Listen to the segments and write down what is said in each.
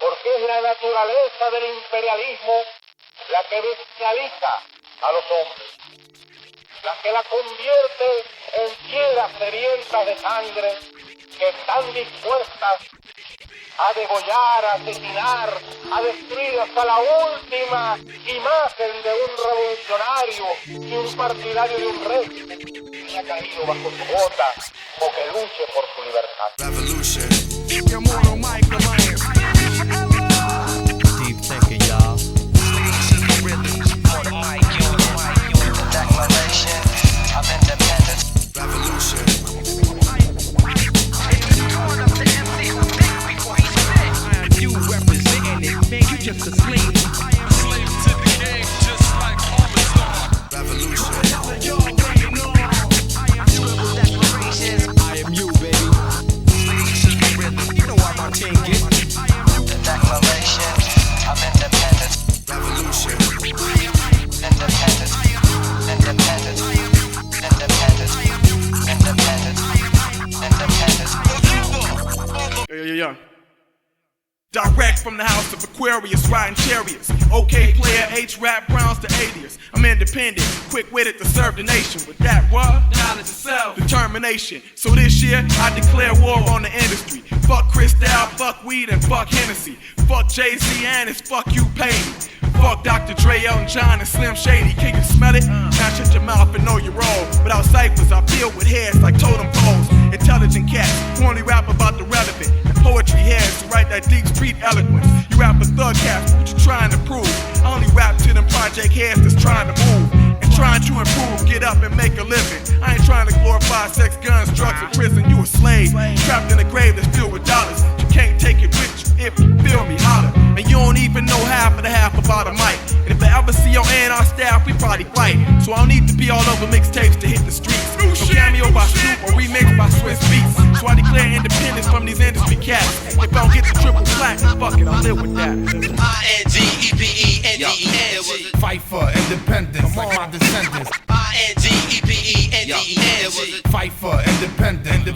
porque es la naturaleza del imperialismo la que bestializa a los hombres, la que la convierte en fieras sedientas de sangre que están dispuestas a degollar, a asesinar, a destruir hasta la última imagen de un revolucionario y un partidario de un régimen que ha caído bajo su bota o que luche por su libertad. Revolution. Deep thinking, y'all. Declaration of independence. Revolution. You representing it, man, you just a slave. Slave to the game, just like Armstrong. Revolution. I am you, baby. You know what my king get. The Declaration of Independence. Revolution. Independence. Independence. Independence. Independence. Independence. Yeah. Direct from the house of Aquarius, riding chariots. OK player, H-rap, Browns to alias. I'm independent, quick-witted to serve the nation. With that, what? Knowledge of self, determination. So this year, I declare war on the industry. Fuck Cristal, fuck weed, and fuck Hennessy. Fuck Jay-Z and it's fuck you, pay me. Fuck Dr. Dre, Elton John, and Slim Shady. Can you smell it? Now shut your mouth and know your role. Without ciphers, I filled with heads like totem poles. Intelligent cats who only rap about the relevant. And poetry heads who write that deep street eloquence. You rap for thug cats, what you trying to prove? I only rap to them project heads that's trying to move. And trying to improve, get up and make a living. I ain't trying to glorify sex, guns, drugs, and prison. You a slave, trapped in a grave that's filled with dollars. You can't take it with you if you feel me, holler. And you don't even know half of the half about a mic. And if I ever see your A&R staff, we probably fight. So I don't need to be all over mixtapes to hit the streets. No cameo by Snoop or remix by Swiss Beats. So I declare independence from these industry cats. If I don't get the triple plat, fuck it, I'll live with that. INDEPENDENT. Fight for independence like my descendants. INDEPENDENT. Fight for independence.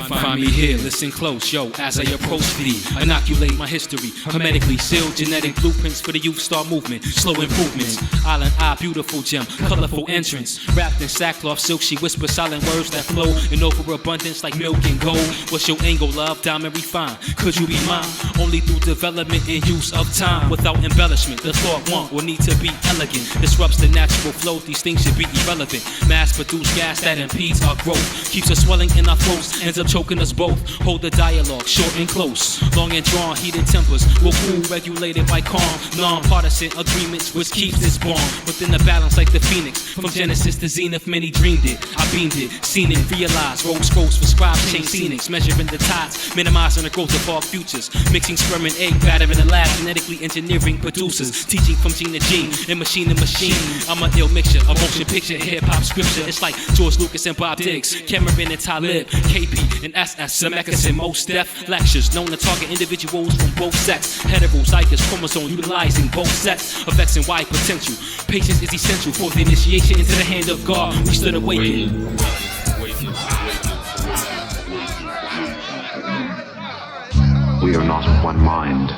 Find me here, listen close, yo, as I approach thee. Inoculate my history, hermetically sealed genetic blueprints for the youth star movement. Slow improvements, island eye, beautiful gem, colorful entrance. Wrapped in sackcloth silk, she whispers silent words that flow in overabundance like milk and gold. What's your angle, love? Diamond refined. Could you be mine? Only through development and use of time. Without embellishment, the thought want will need to be elegant. Disrupts the natural flow, these things should be irrelevant. Mass-produced gas that impedes our growth. Keeps us swelling in our throats, ends up choking us both. Hold the dialogue short and close. Long and drawn, heated tempers will cool, regulated by calm. Non-partisan agreements which keeps this bond within the balance like the phoenix. From Genesis to Zenith, many dreamed it. I beamed it, seen it, realized. Roll scrolls for scribes, chain scenics. Measuring the tides, minimizing the growth of our futures. Mixing sperm and egg, batter in the lab. Genetically engineering producers. Teaching from gene to gene, and machine to machine. I'm an ill mixture, a motion picture, hip-hop scripture. It's like George Lucas and Bob Diggs, Cameron and Talib, KP and SS, Zemeckis and Mos Def. Lectures known to target individuals from both sex. Heterozygous chromosome utilizing both sets of X and Y potential. Patience is essential for the initiation into the hand of God. We stood awakened. We are not of one mind,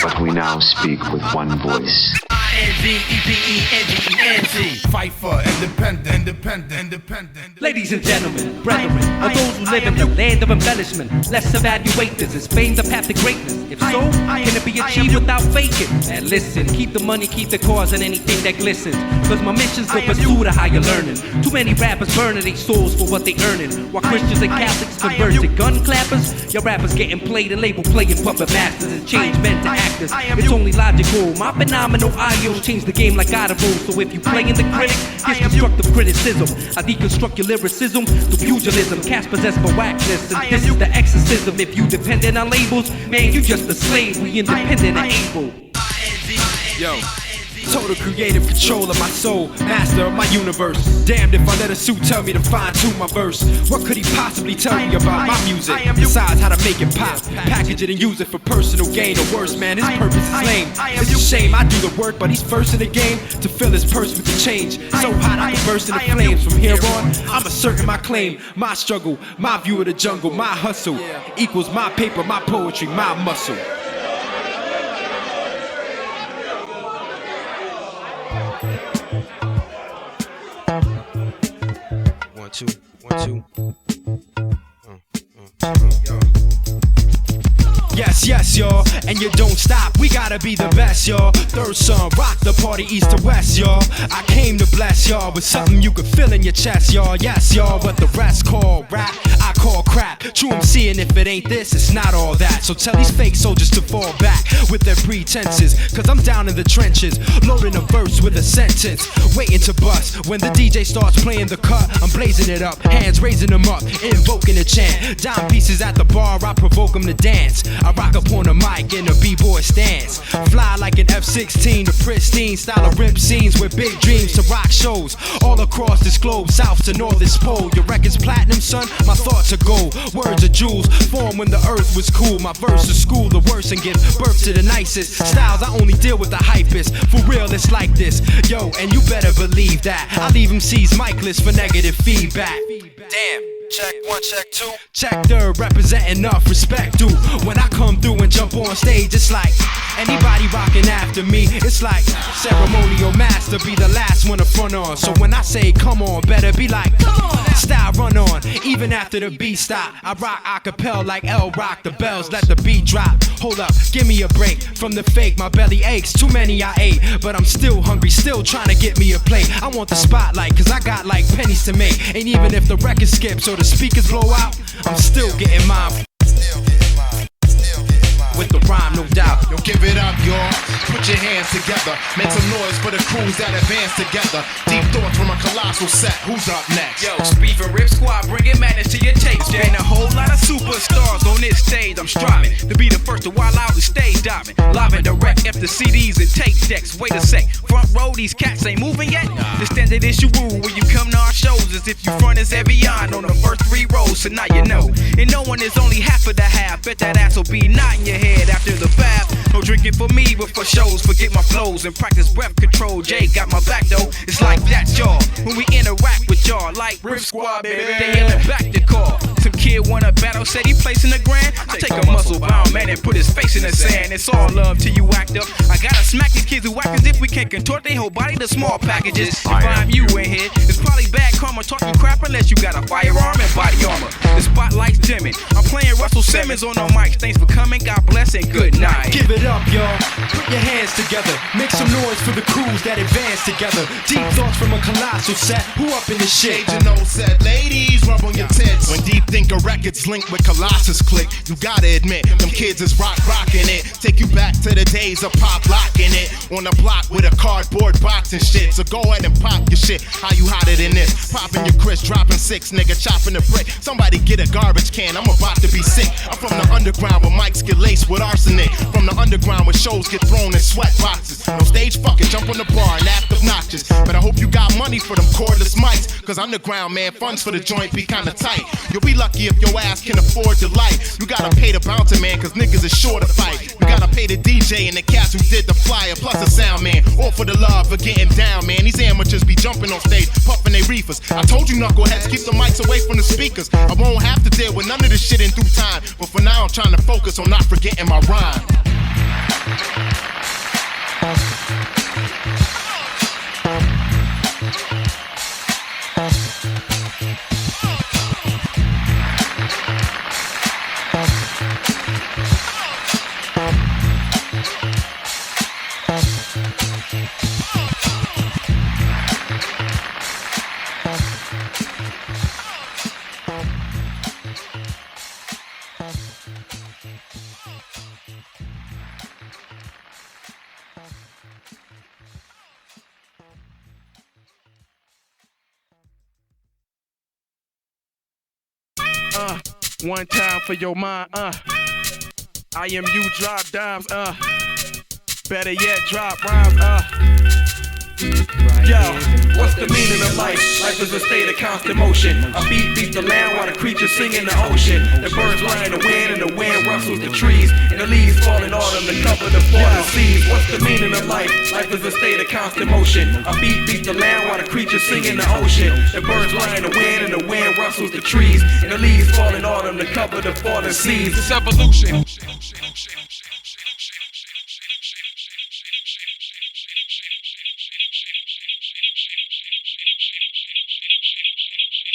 but we now speak with one voice. INDEPENDENT. Fight for independence. Ladies and gentlemen, brethren, or those who live in the land of embellishment, let's evaluate this. Is fame the path to greatness? If so, can it be achieved without faking? And listen, keep the money, keep the cause, and anything that glistens. Cause my mission's to pursue the higher learning. Too many rappers burning their souls for what they earning, while Christians and Catholics convert to gun clappers. Your rappers getting played and label playing puppet masters and change men to actors. It's only logical. My phenomenal audios change the game like God of rules. So if you play in the critic, here's constructive criticism. I deconstruct your lyricism through pugilism, cast possessed by whackness. And this is the exorcism. If you dependent on labels, man, you just a slave. We independent and able. Yo. Total creative control of my soul, master of my universe. Damned if I let a suit tell me to fine-tune my verse. What could he possibly tell me about my music? Besides how to make it pop, package it and use it for personal gain. Or worse, man, his purpose is lame. It's a shame I do the work, but he's first in the game to fill his purse with the change. So hot I can burst into flames. From here on, I'm asserting my claim. My struggle, my view of the jungle, my hustle equals my paper, my poetry, my muscle. 1, 2, 1, 2. Yes, yes, y'all, and you don't stop. We gotta be the best, y'all. Third son, rock the party east to west, y'all. I came to bless y'all with something you can feel in your chest, y'all. Yes, y'all, what the rest call rap, I call crap. True MC, and if it ain't this, it's not all that. So tell these fake soldiers to fall back with their pretenses, cause I'm down in the trenches, loading a verse with a sentence, waiting to bust. When the DJ starts playing the cut, I'm blazing it up, hands raising them up, invoking a chant. Dime pieces at the bar, I provoke them to dance. I rock up on the mic in a b-boy stance. Fly like an F-16, the pristine style of rip scenes with big dreams to rock shows all across this globe, south to northest pole. Your record's platinum, son, my thoughts are gold. Words are jewels, formed when the earth was cool. My verse is school the worst and give birth to the nicest styles. I only deal with the hypest. For real, it's like this. Yo, and you better believe that I leave MCs micless for negative feedback. Damn. Check 1, check 2. Check third, representing enough respect, dude. When I come through and jump on stage, it's like anybody rocking after me. It's like ceremonial master, be the last one to front on. So when I say come on, better be like come on. Style run on, even after the beat stop. I rock acapella like L rock the bells, let the beat drop. Hold up, give me a break from the fake. My belly aches, too many I ate, but I'm still hungry, still trying to get me a plate. I want the spotlight, cause I got like pennies to make. And even if the record skips or the speakers blow out, I'm still getting mine. With the rhyme, no doubt. Yo, give it up, y'all. Put your hands together. Make some noise for the crews that advance together. Deep thoughts from a colossal set. Who's up next? Yo, Speed and Rip Squad, bringing madness to your taste. There ain't a whole lot of superstars on this stage. I'm striving to be the first to wild out and stage diving. Live and direct after CDs and tape decks. Wait a sec, front row, these cats ain't moving yet. The standard issue rule when you come to our shows is if you front is Evian on the first 3 rows. So now you know. And no one is only half of the half. Bet that ass will be not in your head after the bath. No drinking for me, but for shows. Forget my flows and practice breath control. Jay got my back though. It's like that, y'all. When we interact with y'all, like Rip Squad, baby. They in the back to call. Some kid wanna battle, said he placing the grand. I take a muscle bound man and put his face in the sand. It's all love till you act up. I gotta smack these kids who act as if we can't contort their whole body to small packages. If I'm you in here, it's probably bad karma talking crap unless you got a firearm and body armor. The spotlight's dimming. I'm playing Russell Simmons on the mic. Thanks for coming, God bless and good night. Give it up, y'all. Put your hands together. Make some noise for the crews that advance together. Deep thoughts from a colossal set. Who up in this shit? Agent O said, ladies, rub on your tits. When Deep Thinker Records linked with Colossus click, you gotta admit, them kids is rocking it. Take you back to the days of pop locking it. On the block with a cardboard box and shit. So go ahead and pop your shit. How you hotter than this? Popping your Chris, dropping 6, nigga, chopping the brick. Somebody get a garbage can, I'm about to be sick. I'm from the underground where mics get laced with arsenic. From the underground where shows get thrown in sweat boxes. No stage fucking, jump on the bar and act obnoxious. But I hope you got money for them cordless mics. Cause underground, man, funds for the joint be kinda tight. You'll be lucky if your ass can afford your life. You gotta pay the bouncer, man, cause niggas is sure to fight. You gotta pay the DJ and the cats who did the flyer, plus the sound man. All for the love of getting down, man. These amateurs be jumping on stage, puffing they reefers. I told you knuckleheads, keep the mics away from the speakers. I won't have to deal with none of this shit in due time. But for now, I'm trying to focus on not forgetting my rhyme. One time for your mind, I am you, drop dimes, better yet, drop rhymes, Yo, what's the meaning of life? Life is a state of constant motion. A beat beats the land while the creatures sing in the ocean. The birds fly in the wind and the wind rustles the trees. And the leaves fall in autumn to cover the fallen seas. What's the meaning of life? Life is a state of constant motion. A beat beats the land while the creatures sing in the ocean. The birds fly in the wind and the wind rustles the trees. And the leaves fall in autumn to cover the fallen seas. It's evolution.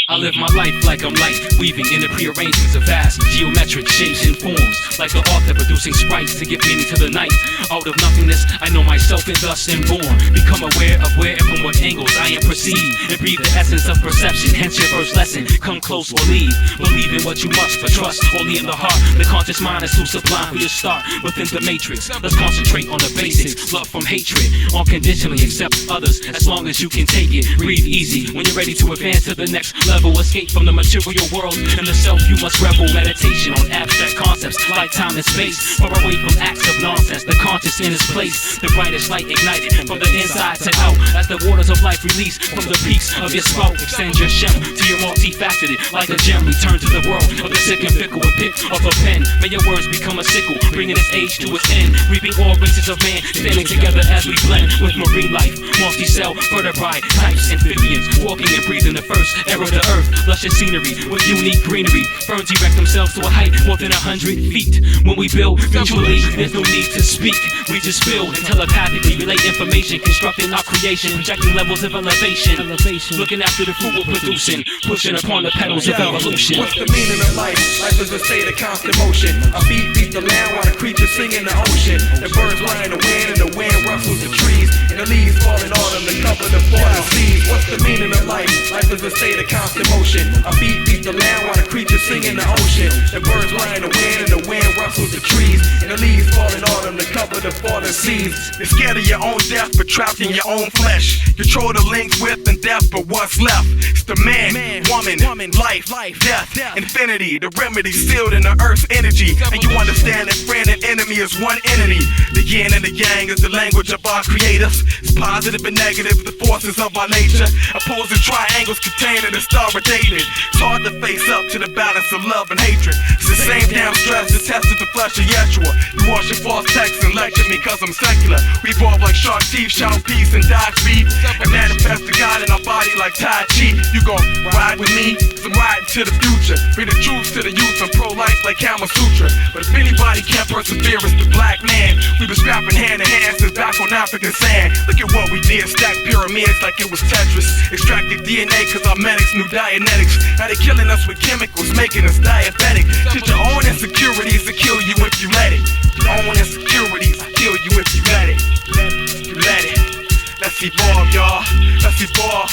I live my life like I'm light, weaving in the prearrangements of vast geometric shapes and forms, like the author producing sprites to give meaning to the night. Out of nothingness, I know myself and thus am born. Become aware of where and from what angles I am perceived, and breathe the essence of perception. Hence your first lesson: come close or leave. Believe in what you must, but trust only in the heart. The conscious mind is too sublime for your start within the matrix. Let's concentrate on the basics: love from hatred, unconditionally accept others as long as you can take it. Breathe easy when you're ready to advance to the next level. Escape from the material world and the self you must revel. Meditation on abstract concepts like time and space, far away from acts of nonsense. The conscious in its place, the brightest light ignited from the inside to out. As the waters of life release from the peaks of your spout, extend your shem to your multifaceted like a gem. Return to the world of the sick and fickle and pick up a pen. May your words become a sickle, bringing its age to its end. Reaping all races of man, standing together as we blend with marine life, multi-cell, vertebrate types, amphibians, walking and breathing the first era of the earth. Luscious scenery with unique greenery. Ferns erect themselves to a height more than 100 feet. When we build mutually, there's no need to speak. We just feel and telepathically relate information, constructing our creation, projecting levels of elevation. Looking after the fruit we're producing, pushing upon the pedals of evolution. What's the meaning of life? Life is a state of constant motion. A beat beat the land while the creatures sing in the ocean. The birds fly in the wind and the wind rustles the trees, and the leaves falling on them to cover the fallen seas. What's the meaning of life? Life is a state of constant motion. A beat beat the land while the creatures sing in the ocean. The birds fly in the wind and the wind rustles the trees, and the leaves falling on them to cover the fallen seas. You're scared of your own death, but trapped in your own flesh. Control the links with and death, but what's left? It's the man, woman, life, death, infinity. The remedy sealed in the earth's energy. And you understand that friend and enemy is one entity. The yin and the yang is the language of our creators. It's positive and negative, the forces of our nature. Opposing triangles contained in the Star of David. It's hard to face up to the balance of love and hatred. It's the same damn stress that tested the flesh of Yeshua. You wash your false texts and lecture me cause I'm secular. We evolve like shark teeth, shout peace and dodge beef, and manifest the God in our body like Tai Chi. You gon' ride with me, cause I'm riding to the future. Bring the truth to the youth, I'm pro-life like Kama Sutra. But if anybody can't persevere, it's the black man. We been scrapping hand in hand since back on African sand. Look at what we did, stack pyramids like it was Tetris. Extracted DNA cause our medics knew Dianetics. Now they killing us with chemicals, making us diabetic. Shit, your own insecurities will kill you if you let it. Your own insecurities will kill you if you let it. You let it. Let's evolve, y'all. Let's evolve.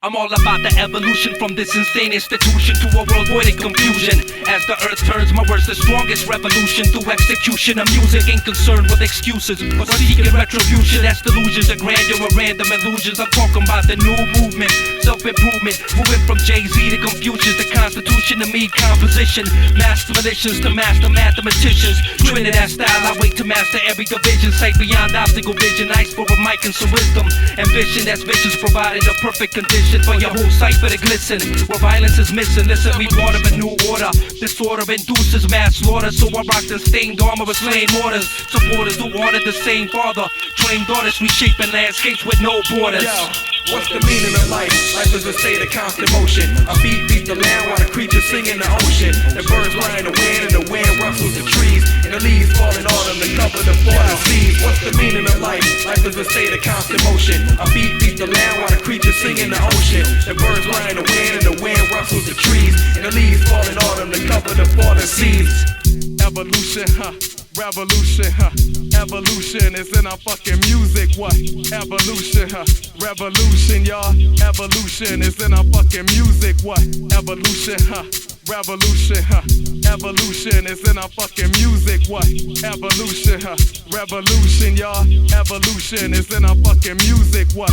I'm all about the evolution from this insane institution to a world void of confusion. As the earth turns, my words the strongest revolution through execution of music. Ain't concerned with excuses or seeking retribution. That's delusions, the grandeur of random illusions. I'm talking about the new movement, self-improvement, moving from Jay-Z to Confucius, the Constitution to me composition, master militias to master mathematicians. Trinidad style, I wait to master every division, sight beyond obstacle vision, ice for a mic and some wisdom. Ambition that's vicious, providing the perfect condition for your whole cipher to glisten. Where violence is missing, listen, we brought up a new order. Disorder induces mass slaughter, so I rock the stained armor of slain mortars. Supporters who wanted the same father, trained artists reshaping landscapes with no borders. What's the meaning of life? Life is a state of constant motion. A beat beat the land while the creatures sing in the ocean. The birds fly in the wind and the wind rustles the trees, and the leaves falling on them to cover the fallen seas. What's the meaning of life? Life is a state of constant motion. A beat beat the land while the creatures sing in the ocean. The birds fly in the wind and the wind rustles the trees, and the leaves falling on them to cover the fallen seas. Evolution, revolution, evolution is in our fucking music. What? Evolution, revolution, y'all. Evolution is in our fucking music. What? Evolution, revolution, evolution is in our fucking music. What? Evolution, revolution, y'all. Evolution is in our fucking music. What?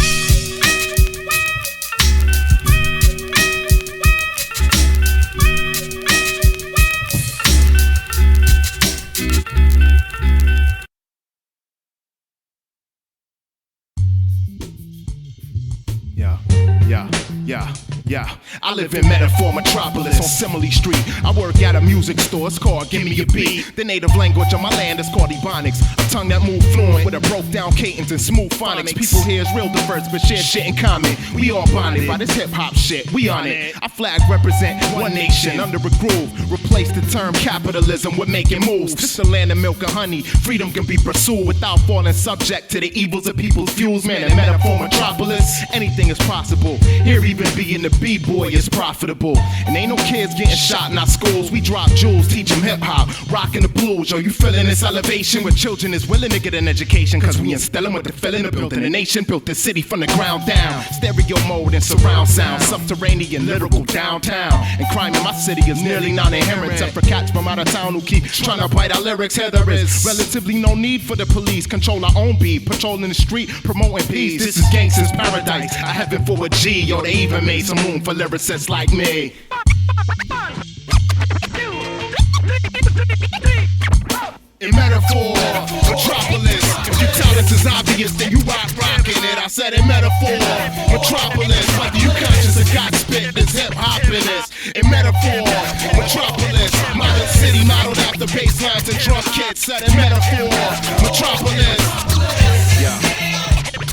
Yeah. I live in Metaphor Metropolis on Simile Street. I work at a music store, it's called Give Me a Beat. The native language of my land is called Ebonics, a tongue that moves fluent with a broke down cadence and smooth phonics. People here is real diverse but share shit in common. We all bonded by this hip hop shit, we on it. Our flag represent one nation under a groove. Replace the term capitalism with making moves. This the land of milk and honey, freedom can be pursued without falling subject to the evils of people's views. Man, in Metaphor Metropolis, anything is possible. Here even being the B-boy is profitable. And ain't no kids getting shot in our schools. We drop jewels, teach them hip-hop, rockin' the blues. Yo, you feeling this elevation where children is willing to get an education? Cause we instill them with the feeling of building a nation. Built the city from the ground down. Stereo mode and surround sound. Subterranean, lyrical downtown. And crime in my city is nearly non-inherent. Except for cats from out of town who keep trying to bite our lyrics. Here there is relatively no need for the police. Control our own beat, patrolling the street, promoting peace. This is gangsters paradise, a heaven for a G. Yo, they even made some room for lyricists like me. In Metaphor Metropolis, if your talent is obvious, then you rockin' it. I said in Metaphor Metropolis, whether you conscious or got spit, there's hip-hop in this. In Metaphor Metropolis, modern city modeled after bass lines and drum kits. Said in Metaphor Metropolis.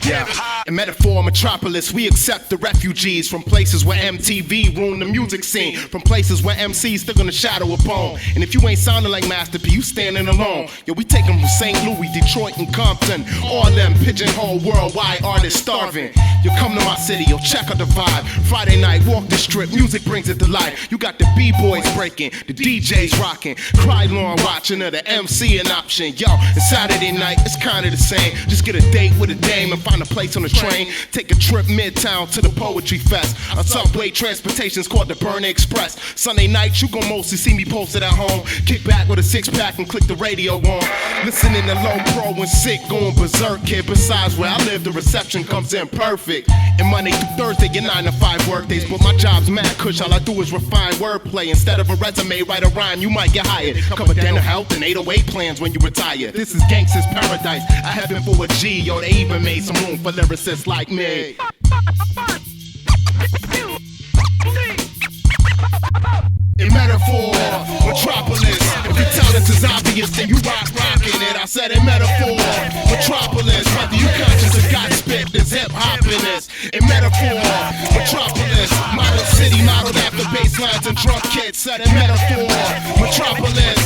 Yeah. In Metaphor Metropolis, we accept the refugees from places where MTV ruined the music scene, from places where MCs still gonna shadow a bone. And if you ain't sounding like Master P, you standing alone. Yo, we take them from St. Louis, Detroit, and Compton. All them pigeonhole worldwide artists starving. You come to my city, yo, check out the vibe. Friday night, walk the strip, music brings it to life. You got the B-boys breaking, the DJs rocking, cry lawn watching, or the MC an option. Yo, it's Saturday night, it's kinda the same. Just get a date with a dame and find a place on the train. Take a trip midtown to the Poetry Fest. A subway transportation's called the Burn Express. Sunday night, you gon' mostly see me posted at home. Kick back with a six-pack and click the radio on. Listening to Lopro and sick, going berserk, kid. Besides where I live, the reception comes in perfect. And Monday through Thursday, your 9 to 5 work days. But my job's mad cush, all I do is refine wordplay. Instead of a resume, write a rhyme, you might get hired. Cover dental health and 808 plans when you retire. This is gangsters paradise, a heaven for a G. Yo, they even made some room for lyricists like me. In Metaphor Metropolis, if your talent is obvious, then you rockin' it. I said in Metaphor Metropolis, whether you conscious or got spit, there's hip-hop in this. In Metaphor Metropolis, modern city modeled after bass lines and drum kits. Said in Metaphor Metropolis.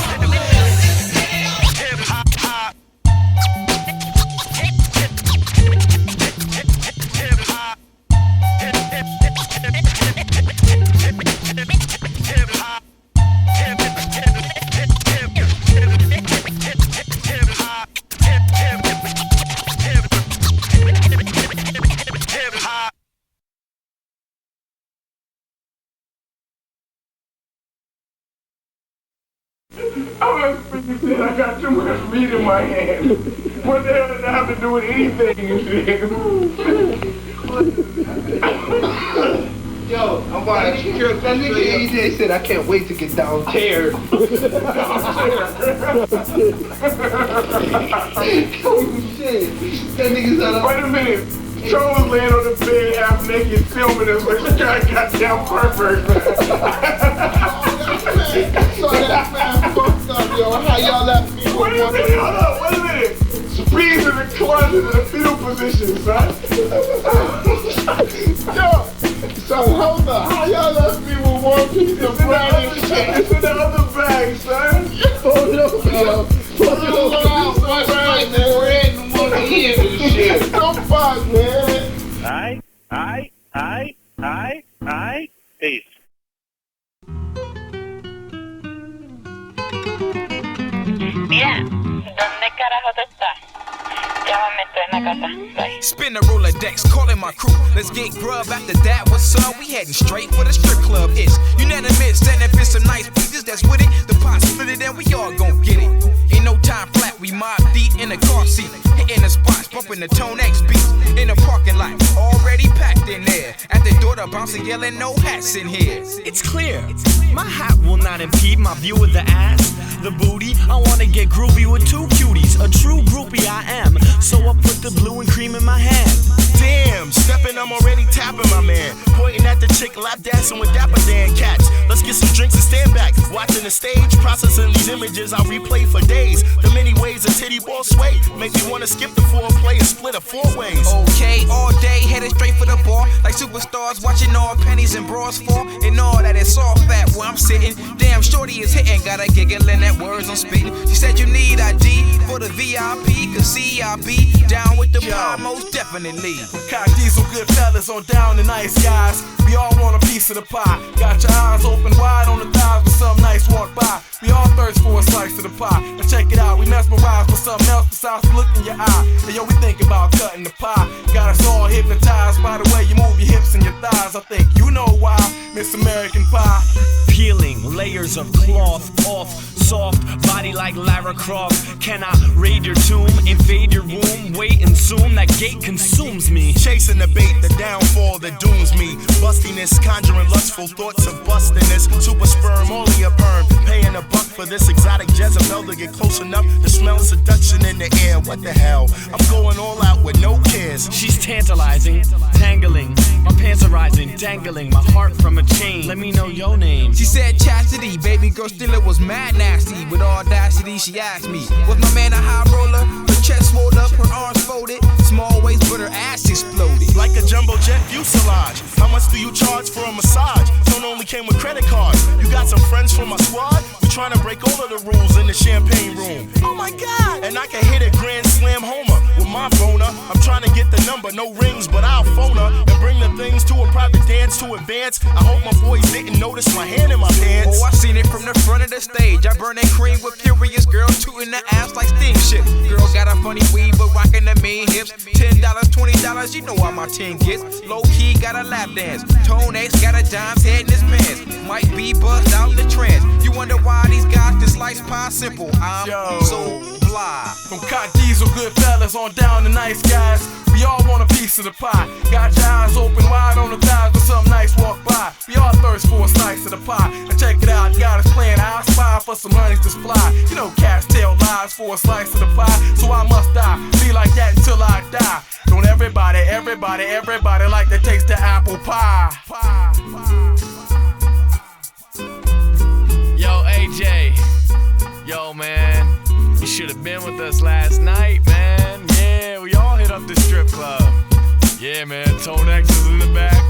I got too much meat in my hand. What the hell does that have to do with anything, you shit? Yo, I'm about to kill that nigga EJ said I can't wait to get downstairs. Oh shit. That nigga's out of... Wait a minute. Joe was laying on the bed half naked filming us like this guy goddamn pervert, man. So that man fucked up, yo. How y'all left me? Wait a minute, hold up, wait a minute. Speed's in the closet in the fetal position, son. Yo, so hold up. How y'all left me with one piece of bread and shit? It's in the other bag, son. Oh no, yo. Put it around, bread and one end and shit. Don't fuck, man. Aight. Peace. Mira, ¿dónde carajo tú estás? Llámame, estoy en la casa. Bye. Spin the Rolodex, calling my crew. Let's get grub after that. What's up? We heading straight for the strip club. It's unanimous, and if it's some nice pieces that's with it, the pot split it and we all gon' get it. Ain't no time flat, we mob deep in the car seat, hitting the spots, bumping the Tone X beat in the parking lot, already packed in there. At the door, the bouncer yelling, no hats in here. It's clear, my hat will not impede my view of the ass, the booty. I wanna get groovy with two cuties, a true groupie I am. So I put the blue and cream in my hand. Damn, stepping, I'm already tapping my man, pointing at the chick lap dancing with Dapper Dan cats. Let's get some drinks and stand back. Watching the stage, processing these images I'll replay for days. The many ways a titty ball sway make me wanna skip the foreplay and split it 4 ways. Okay, all day headed straight for the bar, like superstars watching all pennies and bras fall. And all that it's all fat where I'm sitting. Damn, shorty is hitting, got a giggling at words I'm spitting. She said you need ID for the VIP, cause CIB down with the pie most definitely. From cock diesel good fellas on down to nice guys. We all want a piece of the pie. Got your eyes open wide on the thighs when something nice walk by. We all thirst for a slice of the pie. Now check it out, we mesmerized with something else besides the look in your eye. And yo, we think about cutting the pie. Got us all hypnotized by the way you move your hips and your thighs. I think you know why, Miss American Pie. Peeling layers of cloth off soft body like Lara Croft. Can I raid your tomb, invade your womb, wait and zoom? That gate consumes me. Chasing the bait, the downfall that dooms me. Bustiness, conjuring lustful thoughts of bustiness. Super sperm, only a perm. Paying a buck for this exotic Jezebel to get close enough to smell seduction in the air. What the hell? I'm going all out with no cares. She's tantalizing, tangling. My pants are rising, dangling my heart from a chain. Let me know your name. She said chastity, baby girl still it was mad nasty. With audacity she asked me, was my man a high roller? Her chest swelled up, her arms folded, small waist but her ass exploded. Like a jumbo jet fuselage. How much do you charge for a massage? Tone only came with credit cards. You got some friends from my squad? We trying to break all of the rules in the champagne room. Oh my God! And I can hit a grand slam homer with my boner. I'm trying to get the number, no rings, but I'll phone her and bring the things to a private dance to advance. I hope my boys didn't notice my hand in my pants. Oh, I seen it from the front of the stage. I burn that cream with furious girls tooting the ass like steamship. Girl got a funny weave but rocking the mean hips. $10, $20, you know how my 10 gets. Low key got a lap dance. Tone X got a dime's head in his pants. Might be buzzed out in the trance. You wonder why these guys can slice pie simple. I'm so fly. From cock diesel good fellas on down to nice guys. We all want a piece of the pie. Got your eyes open wide on the thighs when something nice walk by. We all thirst for a slice of the pie. And check it out, got us playing I spy for some honeys to fly. You know cats tell lies for a slice of the pie. So I must die, be like that until I die. Don't everybody like to taste the apple pie. Yo, AJ. Yo, man. You should have been with us last night, man. Yeah, we all hit up the strip club. Yeah, man. Tone X is in the back.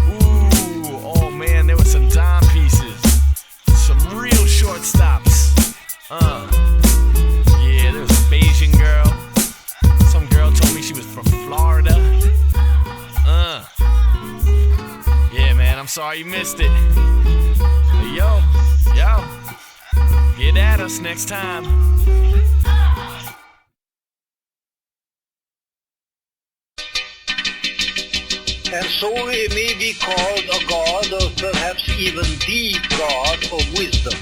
Ooh. Oh, man. There were some dime pieces. Some real short stops. Yeah, there was a Bayesian girl. Some girl told me she was from Florida. Yeah, man. I'm sorry you missed it. But yo. Get at us next time. And so he may be called a god, or perhaps even the god of wisdom.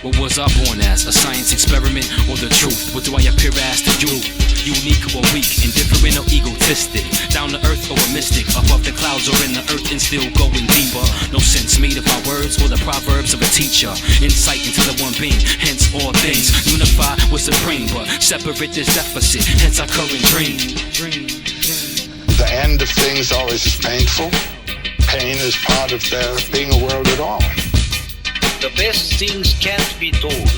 What was I born as? A science experiment or the truth? What do I appear as to you? Unique or weak, indifferent or egotistic, down to earth or a mystic, above the clouds or in the earth and still going deeper. No sense made of my words or the proverbs of a teacher. Insight into the one being, hence all things unify with supreme, but separate this deficit, hence our current dream. The end of things always is painful. Pain is part of there being a world at all. The best things can't be told.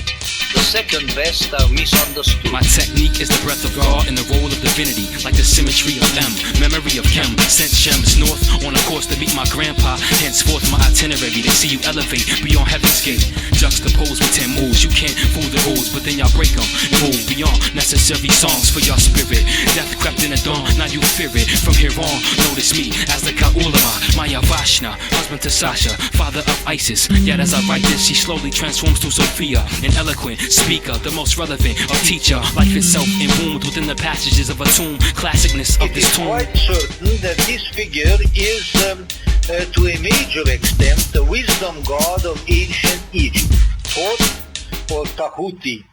The second best are misunderstood. My technique is the breath of God in the role of divinity, like the symmetry of M, memory of Chem, sent gems north on a course to meet my grandpa. Henceforth my itinerary, they see you elevate beyond heaven's gate. Juxtaposed with 10 moves, you can't fool the rules, but then y'all break them. Move beyond necessary songs for your spirit. Death crept in the dawn, now you fear it. From here on, notice me as the Kaulama, Maya Vashna, husband to Sasha, father of Isis. Yet as I write this, she slowly transforms to Sophia, an eloquent speaker, the most relevant of teacher. Life itself enwombed within the passages of a tomb. Classicness of this tomb. It is quite certain that this figure is, to a major extent, the wisdom god of ancient Egypt, Thoth or Tahuti.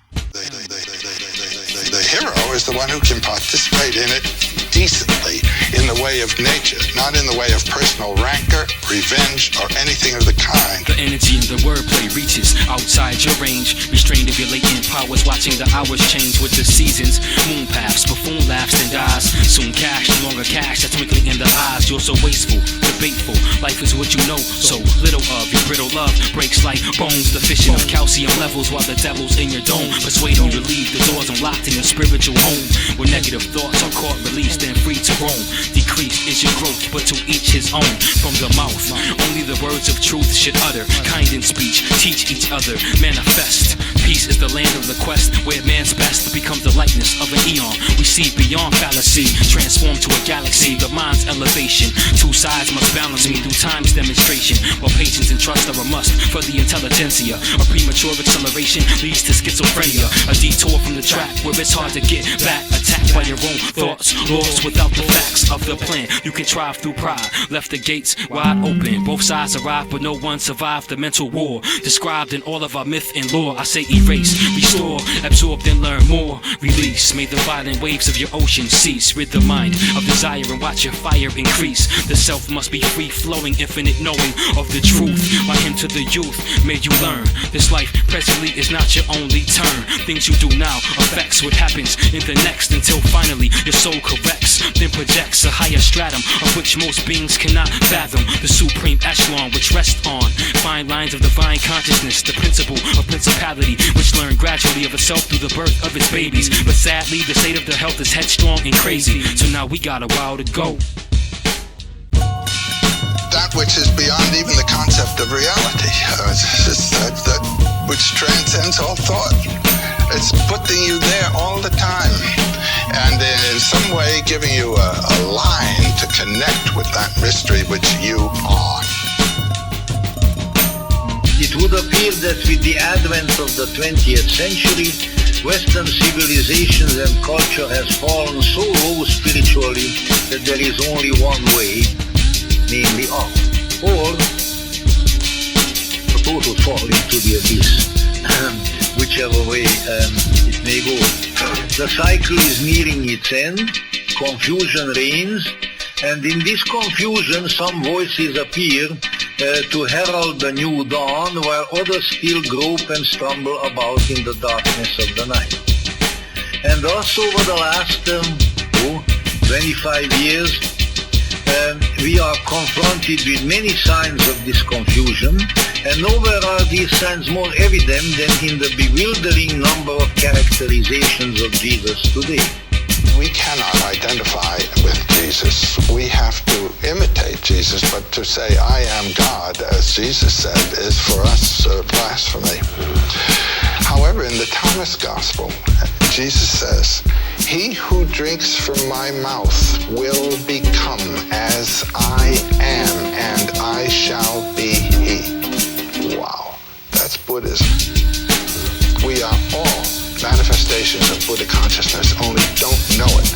The hero is the one who can participate in it decently, in the way of nature, not in the way of personal rancor, revenge, or anything of the kind. The energy in the wordplay reaches outside your range. Restrained of your latent powers, watching the hours change with the seasons. Moon paths, buffoon laughs and dies. Soon cash, no longer cash, that's twinkling in the eyes. You're so wasteful, debateful. Life is what you know, so little of. Your brittle love breaks like bones. The fishing of calcium levels while the devil's in your dome. Persuading you to leave the doors unlocked in your spiritual home, where negative thoughts are caught, released, and free to roam. Decreased is your growth, but to each his own. From the mouth, only the words of truth should utter. Kind in speech, teach each other, manifest. Peace is the land of the quest, where man's best becomes the likeness of an eon. We see beyond fallacy, transform to a galaxy. The mind's elevation, two sides must balance me through time's demonstration. While patience and trust are a must for the intelligentsia. A premature acceleration leads to schizophrenia. A detour from the track where it's hard to get back. Attacked by your own thoughts, lost without the facts of the plan. You contrive through pride, left the gates wide open. Both sides arrived, but no one survived the mental war described in all of our myth and lore. I say erase, restore, absorb, then learn more. Release, may the violent waves of your ocean cease. Rid the mind of desire and watch your fire increase. The self must be free flowing, infinite knowing of the truth. By him to the youth, may you learn. This life presently is not your only turn. Things you do now affects what happens in the next, until finally your soul corrects, then projects a higher stratum of which most beings cannot fathom. The supreme echelon which rests on fine lines of divine consciousness. The principle of principality which learned gradually of itself through the birth of its babies. But sadly the state of the health is headstrong and crazy, so now we got a while to go. That which is beyond even the concept of reality, that which transcends all thought. It's putting you there all the time, and in some way giving you a line to connect with that mystery which you are. It would appear that with the advent of the 20th century, Western civilizations and culture has fallen so low spiritually that there is only one way, namely up, or a total fall into the abyss, whichever way it may go. The cycle is nearing its end, confusion reigns, and in this confusion some voices appear to herald the new dawn, while others still grope and stumble about in the darkness of the night. And thus over the last 25 years, we are confronted with many signs of this confusion, and nowhere are these signs more evident than in the bewildering number of characterizations of Jesus today. We cannot identify with Jesus. We have to imitate Jesus, but to say, I am God, as Jesus said, is for us blasphemy. However, in the Thomas Gospel, Jesus says, he who drinks from my mouth will become as I am, and I shall be he. Wow, that's Buddhism. We are all manifestations of Buddha consciousness, only don't know it.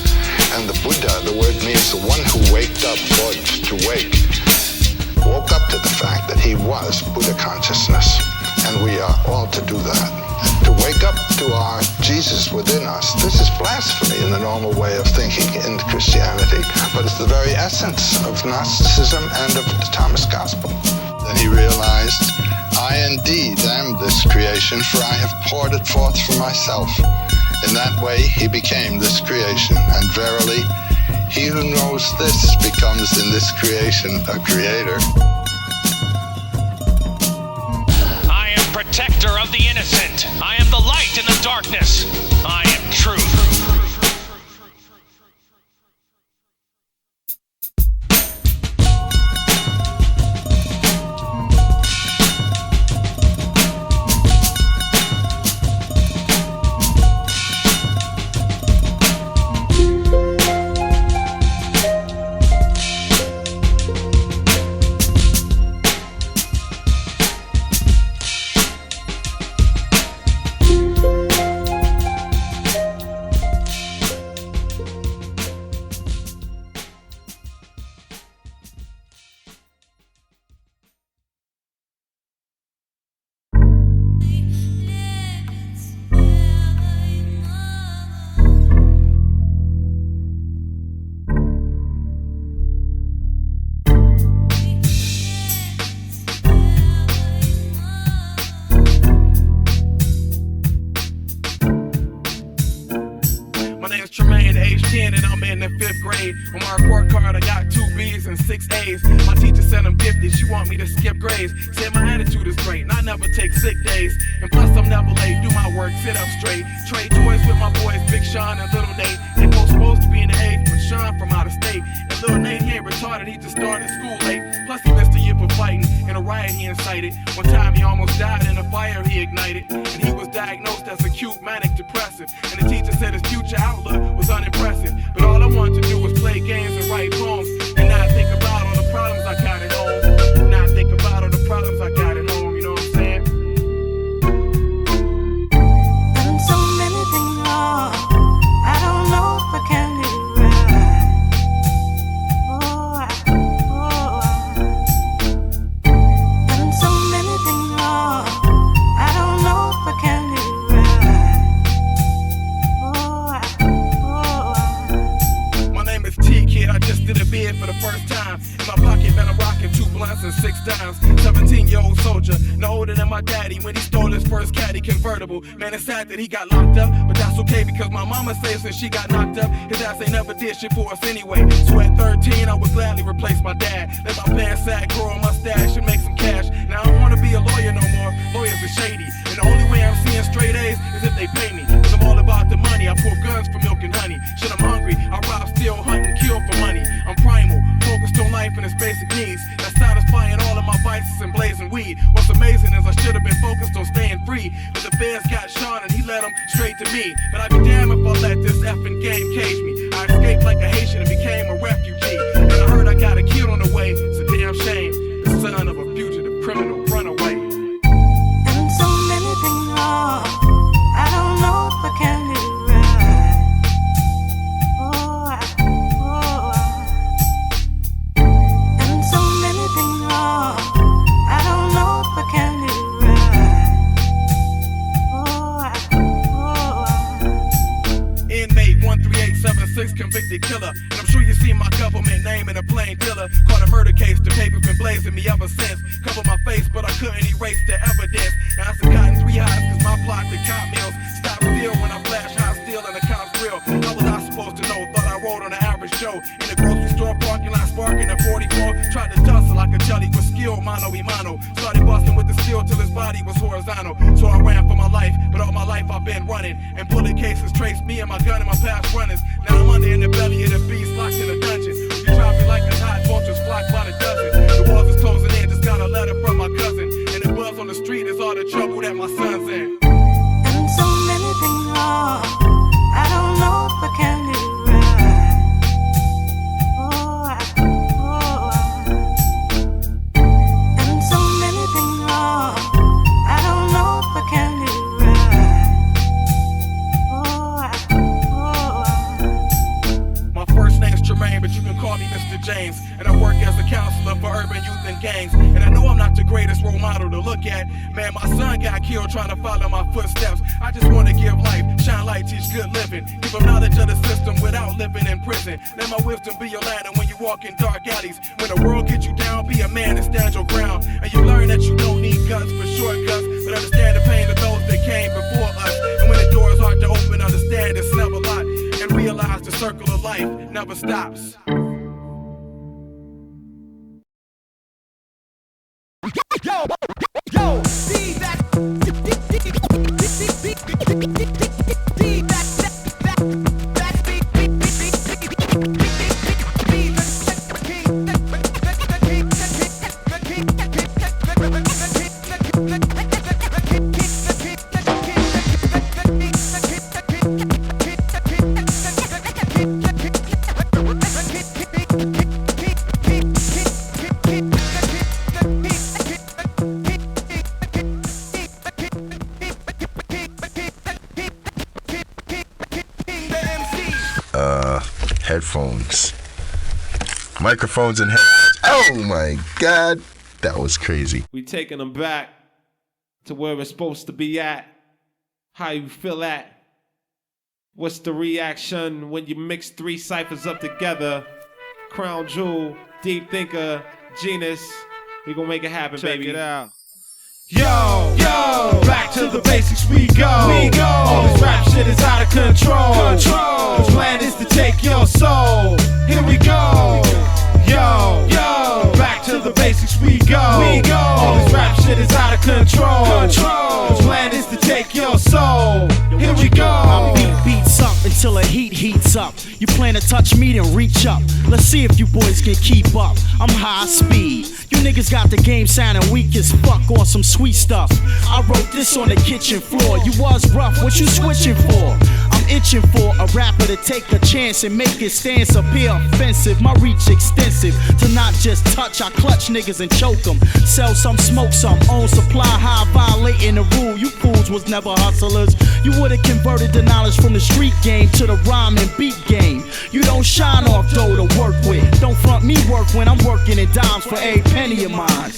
And the Buddha, the word means the one who waked up, or to wake, woke up to the fact that he was Buddha consciousness. And we are all to do that. To wake up to our Jesus within us. This is blasphemy in the normal way of thinking in Christianity, but it's the very essence of Gnosticism and of the Thomas Gospel. Then he realized, I indeed am this creation, for I have poured it forth for myself. In that way he became this creation, and verily, he who knows this becomes in this creation a creator. I am protector of the innocent. I am the light in the darkness. I am truth. in the 5th grade. On my report card, I got 2 B's and 6 A's. My teacher said I'm gifted, she want me to skip grades. Said my attitude is great, and I never take sick days. And plus I'm never late, do my work, sit up straight. Trade toys with my boys, Big Sean and Little Nate. They both supposed to be in the 8th, but Sean from out of state. And Little Nate, he ain't retarded, he just started school late. Plus he missed a year for fighting in a riot he incited. One time he almost died in a fire he ignited. And he was diagnosed as acute manic depressive. And the teacher said his future outlook was unimpressive. But all I wanted to do was play games and write poems. And not think about all the problems I got at home. Not think about all the problems I got at home, you know what I'm saying? Done so many things wrong, I don't know if I can do it right. Done so many things wrong, I don't know if I can do it right. My name is T-Kid, I just did a bid for the first time. In my pocket, man, I'm rocking 2 blunts and 6 dimes. 17-year-old soldier, no older than my daddy when he stole his first caddy convertible. Man, it's sad that he got locked up, but that's okay because my mama says since she got knocked up, his ass ain't never did shit for us anyway. So at 13, I would gladly replace my dad. Let my pants sag, grow a mustache, and make some cash. Now I don't wanna be a lawyer no more, lawyers are shady. And the only way I'm seeing straight A's is if they pay me. Cause I'm all about the money, I pour guns for milk and honey. Shit, I'm hungry, I rob, steal, hunt, and kill for money. I'm primal, focused on life and its basic needs. That's satisfying all of my vices and blazing weed. What's amazing is I should have been focused on staying free. But the feds got Sean and he led them straight to me. But I'd be damned if I let this effing game cage me. I escaped like a Haitian and became a refugee. And I heard I got a kid on the way. It's a damn shame, the son of a fugitive criminal runaway. Done so many things wrong, I don't know if I can do it right. Done so many things wrong, I don't know if I can do it right. Inmate 13876, convicted killer. And I'm sure you see my government name in a plain dealer. Caught a murder case, the paper's been blazing me ever since. Cover my face, but I couldn't erase the evidence. Now I gotten 3 highs cause my plot to cop meals. Stop still when I flash high steel and the cops grill. How was I supposed to know? Thought I rode on the average Joe. In the grocery store parking lot sparking a 44. Tried to tussle, I could tell he was skilled, mano y mano. Started busting with the steel till his body was horizontal. So I ran for my life, but all my life I've been running. And bullet cases traced me and my gun and my past runners. Now I'm under in the belly of the beast, locked in a dungeon. You drop me like a hot vultures flock by the dozen. The walls is closing in, just got a letter from my cousin. And the buzz on the street is all the trouble that my son's in. Done so many things wrong, I don't know if I can do it right. Done so many things wrong, I don't know if I can do it right. My first name's Tremaine, but you can call me Mr. James. And I work as a counselor for urban youth and gangs. And I know I'm not the greatest role model to look at. Man, my son got killed trying to follow my footsteps. I just want to give life, shine light, teach good living. Give them knowledge of the system without living in prison. Let my wisdom be your ladder when you walk in dark alleys. When the world gets you down, be a man and stand your ground. And you learn that you don't need guns for shortcuts, but understand the pain of those that came before us. And when the door is hard to open, understand it's never locked. And realize the circle of life never stops. Yo, be that. Headphones, microphones, and headphones. Oh my God, that was crazy. We taking them back to where we're supposed to be at. How you feel at? What's the reaction when you mix 3 ciphers up together? Crown Jewel, Deep Thinker, Genus. We gonna make it happen, baby. Check it out. Yo, back to the basics we go. All this rap shit is out of control. The plan is to take your soul heats up. You plan to touch me, then reach up. Let's see if you boys can keep up. I'm high speed. You niggas got the game sounding weak as fuck on some sweet stuff. I wrote this on the kitchen floor. You was rough, what you switching for? I'm itching for a rapper to take a chance and make his stance appear offensive. My reach extensive to not just touch, I clutch niggas and choke them. Sell some, smoke some, own supply high, violating the rule. You fools was never hustlers. You would've converted the knowledge from the street game to the rhyme and beat game. You don't shine off dough to work with. Don't front me work when I'm working in dimes for every penny of mine.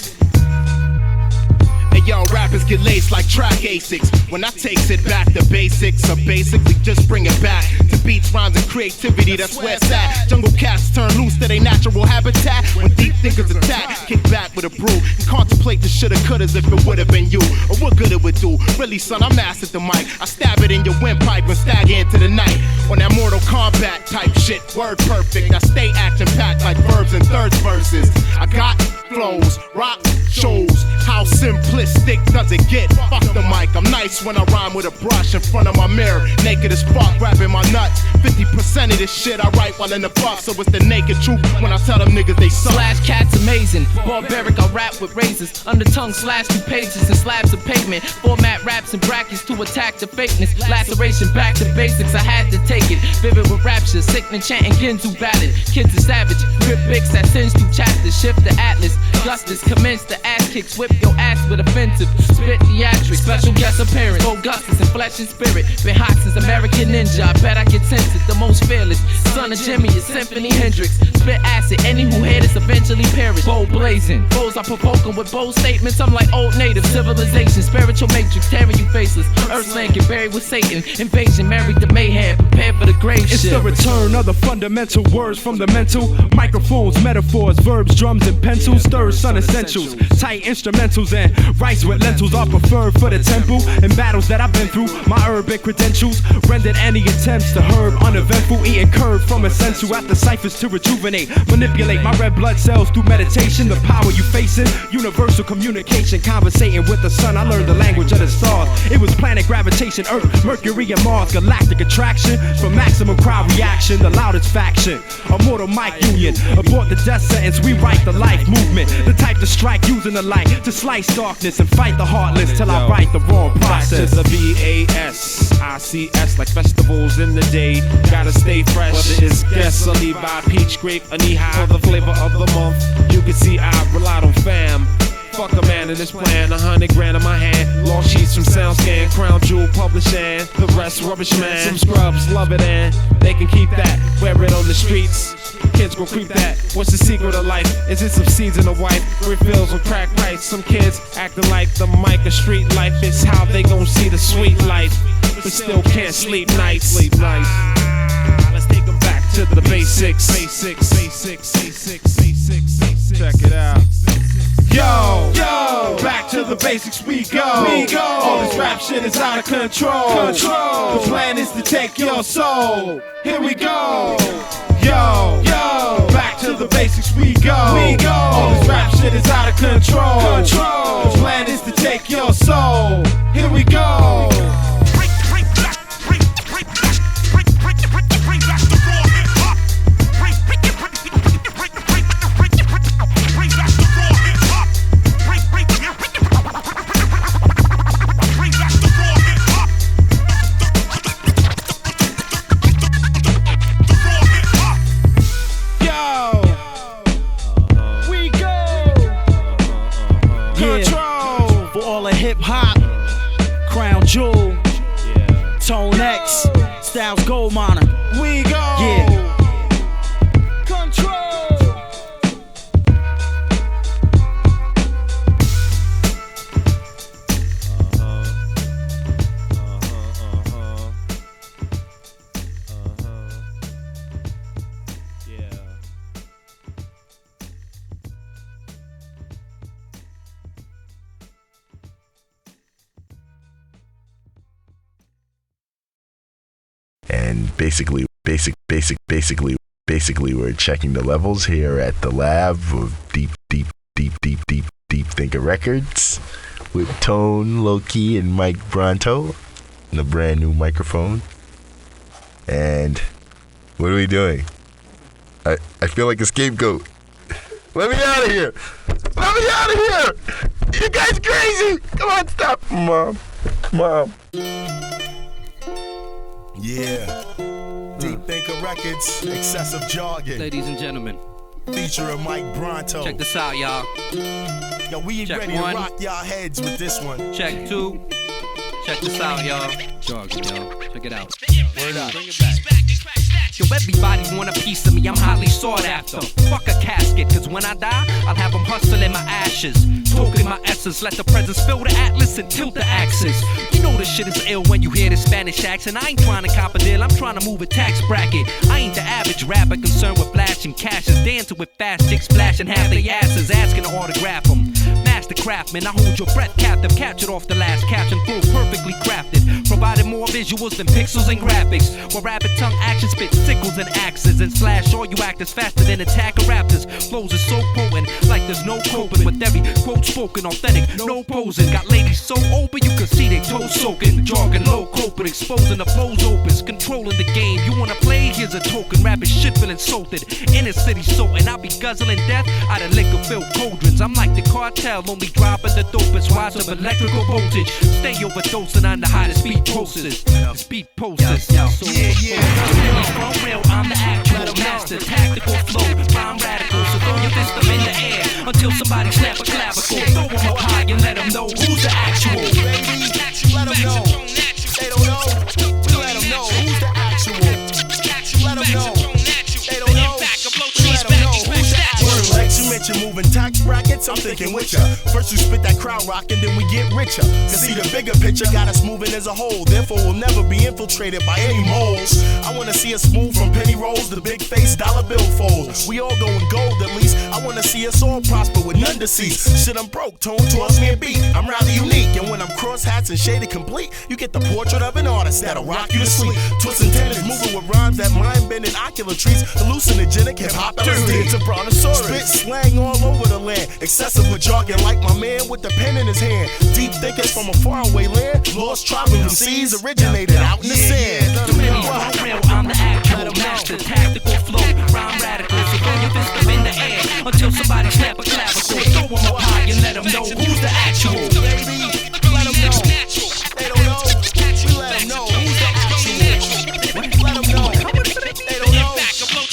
Hey yo, rappers get laced like track ASICs. When I takes it back to basics, or basically just bring it back to beats, rhymes, and creativity, that's where it's at. Jungle cats turn loose to their natural habitat. When deep thinkers attack, kick back with a brew and contemplate the shoulda couldas if it would've been you, or what good it would do. Really son, I mastered the mic. I stab it in your windpipe and stagger into the night. On that Mortal Kombat type shit, word perfect. I stay action packed like verbs and thirds verses. I got flows, rock shows. How simplistic does it get? Fuck the mic, I'm nice when I rhyme with a brush in front of my mirror. Naked as fuck, rapping my nuts. 50% of this shit I write while in the buff, so it's the naked truth when I tell them niggas they suck. Slash cats amazing, barbaric, I rap with razors. Under tongue slash through pages and slabs of pavement. Format raps and brackets to attack the fakeness. Laceration back to basics, I had to take it. Vivid with rapture, sickening, chanting Ginzu ballad. Kids are savage, grip bics that sends through chapters. Shift the atlas, Gustus commence the ass kicks. Whip your ass with offensive, spit theatrics. Special guest appearance, Bogustice in flesh and spirit. Been hot since American Ninja, I bet I get tempted. The most fearless, son of Jimmy is Symphony Hendrix. Spit acid, any who hear this eventually perish. Bold blazing, foes I provoke them with bold statements. I'm like old native, civilization, spiritual matrix, tearing you faceless. Earthland get buried with Satan, invasion married to mayhem, prepare for the grave It's ship. the return of the fundamental words from the mental. Microphones, metaphors, verbs, drums, and pencils. Third son essentials, tight instrumentals, and rice with lentils are preferred for the temple. In battles that I've been through, my urban credentials rendered any attempts to herb uneventful. Eating curve from essential after ciphers to rejuvenate. Manipulate my red blood cells through meditation. The power you facing, universal communication. Conversating with the sun, I learned the language of the stars. It was planet gravitation, Earth, Mercury, and Mars. Galactic attraction for maximum crowd reaction. The loudest faction, Immortal Micunion. Abort the death sentence, we write the life movement. The type to strike using the light to slice darkness and fight the heartless till I write the wrong process. Back to the BASICS, like festivals in the day. Gotta stay fresh. Whether it's guess, a Levi, peach, grape, a knee-high, the flavor of the month. You can see I relied on fam. Fuck a man in this plan, 100 grand in my hand. Long sheets from SoundScan, Crown Jewel Publishing. The rest rubbish man. Some scrubs love it and they can keep that. Wear it on the streets. Kids gon' creep that. What's the secret of life? Is it some seeds in the wife? Refills on crack pipes. Some kids acting like the mic of street life. It's how they gon' see the sweet life, but still can't sleep nights. Let's take them back to the basics. Check it out. Yo, back to the basics we go. All this rap shit is out of control. The plan is to take your soul. Here we go. Yo, back to the basics we go. All this rap shit is out of control. The plan is to take your soul. Here we go. Hip hop, Crown Jewel, Tone X, Styles Goldminer. We go. Yeah. And basically we're checking the levels here at the lab of Deep Thinker Records with Tone, Loki, and Mike Bronto and a brand new microphone. And What are we doing? I feel like a scapegoat. Let me out of here! Let me out of here! You guys crazy! Come on, stop! Mom. Yeah. Deep Thinker Records, Excessive Jargon. Ladies and gentlemen. Featuring Mike Bronto. Check this out, y'all. Yo, we ain't ready to rock y'all heads with this one. Check 2. Check this out, y'all. Jargon, y'all. Check it out. Word up. Bring it back. Yo, everybody want a piece of me, I'm highly sought after. Fuck a casket, cause when I die, I'll have them hustling my ashes. Smoking my essence, let the presence fill the atlas and tilt the axis. You know this shit is ill when you hear the Spanish accent. I ain't trying to cop a deal, I'm trying to move a tax bracket. I ain't the average rapper concerned with flashing cashes. Dancing with fast chicks, splashing half their asses, asking to autograph them. Master craftsman, I hold your breath captive. Captured off the last caption, flow perfectly crafted. Providing more visuals than pixels and graphics. While rapid tongue action spits sickles and axes and slash all you actors faster than attacker raptors. Flows are so potent, like there's no coping with every quote spoken, authentic, no posing. Got ladies so open you can see they toes soaking. Jargon low coping, exposing the flows opens, controlling the game. You wanna play? Here's a token. Rapping shit feel insulted. Inner city sorting, I'll be guzzling death out of liquor filled cauldrons. I'm like the cartel, only dropping the dopest rise of electrical voltage. Stay overdosing on the hottest beat posters. Speed posters. So real, I'm the actual master, tactical flow, rhyme radical. So throw your fist up in the air until somebody snap a clavicle. Throw them up high and let them know who's the actual. Let them know. They don't know. We let them know who's the actual. Let them know. They don't know. We let them know who's the actual. You mention moving tax brackets, I'm thinking with ya. First you spit that crowd rock and then we get richer. Cause see the bigger picture got us moving as a whole. Therefore we'll never be infiltrated by any moles. I wanna see us move from penny rolls to big face dollar bill folds. We all going gold at least. I wanna see us all prosper with none deceased. Shit, I'm broke, tone towards me a beat. I'm rather unique, and when I'm cross hats and shaded complete, you get the portrait of an artist that'll rock you to sleep. Twisting tennis, moving with rhymes that mind bending ocular treats. Hallucinogenic hip hop LSD. It's a brontosaurus. Spit slang all over the land. Excessive with jargon like my man with the pen in his hand. Deep thinkers from a faraway land. Lost tribal seeds originated out in the sand. Too many real, I'm the actual master, tactical flow, rhyme radical. So throw your fist up in the air until somebody snap a clavicle. Throw them up high and let them know who's the actual. Let them know. They don't know. We let them know who's the actual. Let them know. They don't know.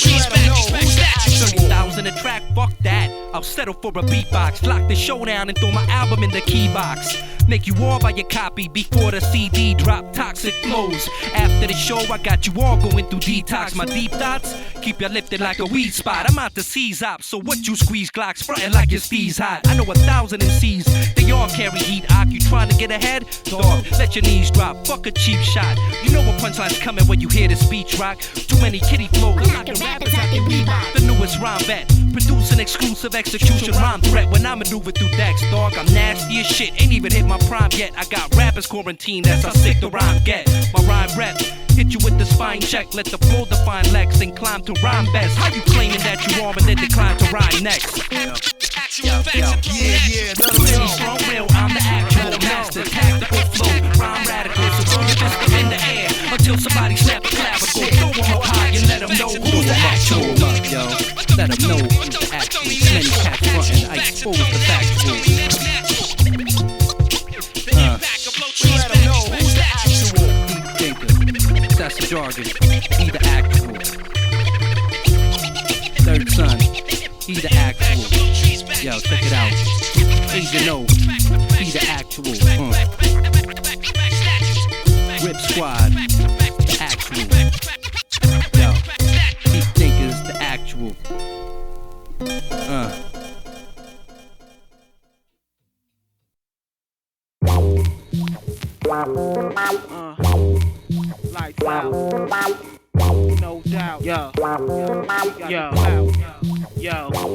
We let them know who's the actual. 30,000 a track, fuck that. I'll settle for a beatbox. Lock the show down and throw my album in the key box. Make you all buy your copy before the CD drop. Toxic flows. After the show, I got you all going through detox. My deep thoughts keep you lifted like a weed spot. I'm out to seize op, so what you squeeze Glocks frontin' like your steez hot. I know 1,000 MCs, they all carry heat. You trying to get ahead? Dog, let your knees drop. Fuck a cheap shot. You know what punchline's coming when you hear the speech rock. Too many kitty flows. Knocking rappers out their Reebok. The newest rhyme vet, producing exclusive execution rhyme threat. When I maneuver through decks, dog, I'm nasty as shit. Ain't even hit my prime yet. I got rappers quarantined, that's how sick the rhyme get. My rhyme rep, hit you with the spine check. Let the flow define Lex and climb to rhyme best. How you claiming that you are and then decline to rhyme next? Yeah, Too many strong real, I'm the actual master, tactical flow, rhyme radical. So throw your fist up in the air until somebody snap a clavicle. Throw them up high and let them know who's the actual. Yo, let them know who's the actual. Many cats frontin', I expose the factual. Let them know who's the actual. Deep thinker, that's the jargon. He the actual. Third son, he the actual. Yo, check it out. Agent O, he the actual. Rip Squad, the actual. Yo, Deep thinkers, the actual. Lights out. No doubt. Yo.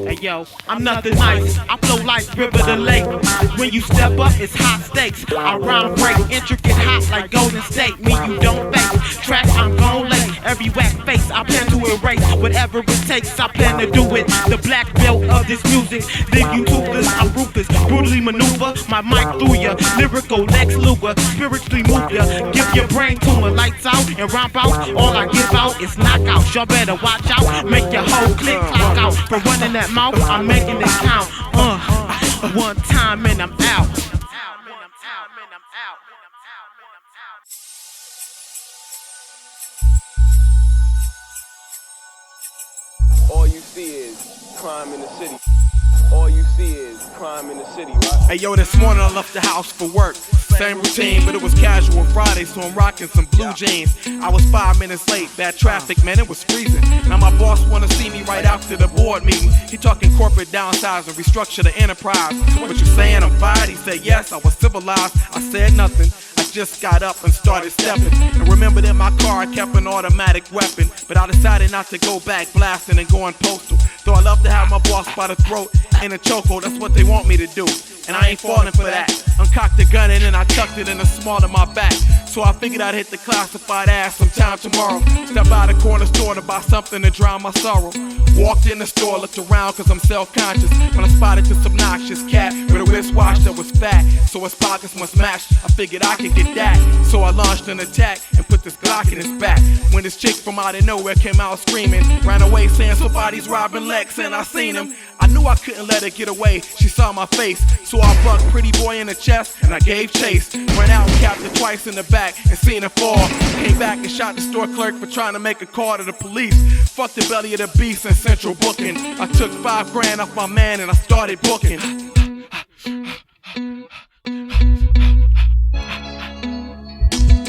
Hey yo, I'm nothing nice. I flow like river to lake. When you step up, it's hot stakes. I rhyme break, intricate hot like Golden State. Me, you don't fake. Track, I'm gon' late. every whack face. I plan to erase whatever it takes. I plan to do it. The black belt of this music, leave you toothless. I'm ruthless, brutally maneuver my mic through ya. Lyrical Lex Luger, spiritually move ya. Give your brain tumor, lights out and romp out. All I give out is knockouts. Y'all better watch out. Make your whole click clock out. For running that mouth, I'm making it count. One time and I'm out. All you see is crime in the city. All you see is crime in the city, right? Hey yo, this morning I left the house for work. Same routine, but it was casual Friday, so I'm rocking some blue jeans. I was 5 minutes late, bad traffic, man, it was freezing. Now my boss wanna see me right after the board meeting. He talking corporate downsize and restructure the enterprise. What you saying, I'm fired? He said yes, I was civilized. I said nothing. I just got up and started stepping. And remembered in my car I kept an automatic weapon. But I decided not to go back blasting and going postal. Though I love to have my boss by the throat in a chokehold, that's what they want me to do. And I ain't falling for that. Uncocked the gun and then I tucked it in the small of my back. So I figured I'd hit the classified ass sometime tomorrow. Step by the corner store to buy something to drown my sorrow. Walked in the store, looked around cause I'm self-conscious. When I spotted this obnoxious cat with a wristwatch that was fat, so his pockets must match. I figured I could get that. So I launched an attack and put this Glock in his back. When this chick from out of nowhere came out screaming, ran away saying somebody's robbing Lex, and I seen him. I knew I couldn't let her get away, she saw my face. So I bucked pretty boy in the chest and I gave chase. Ran out and capped her twice in the back and seen her fall. Came back and shot the store clerk for trying to make a call to the police. Fucked the belly of the beast in central booking. I took $5 grand off my man and I started booking.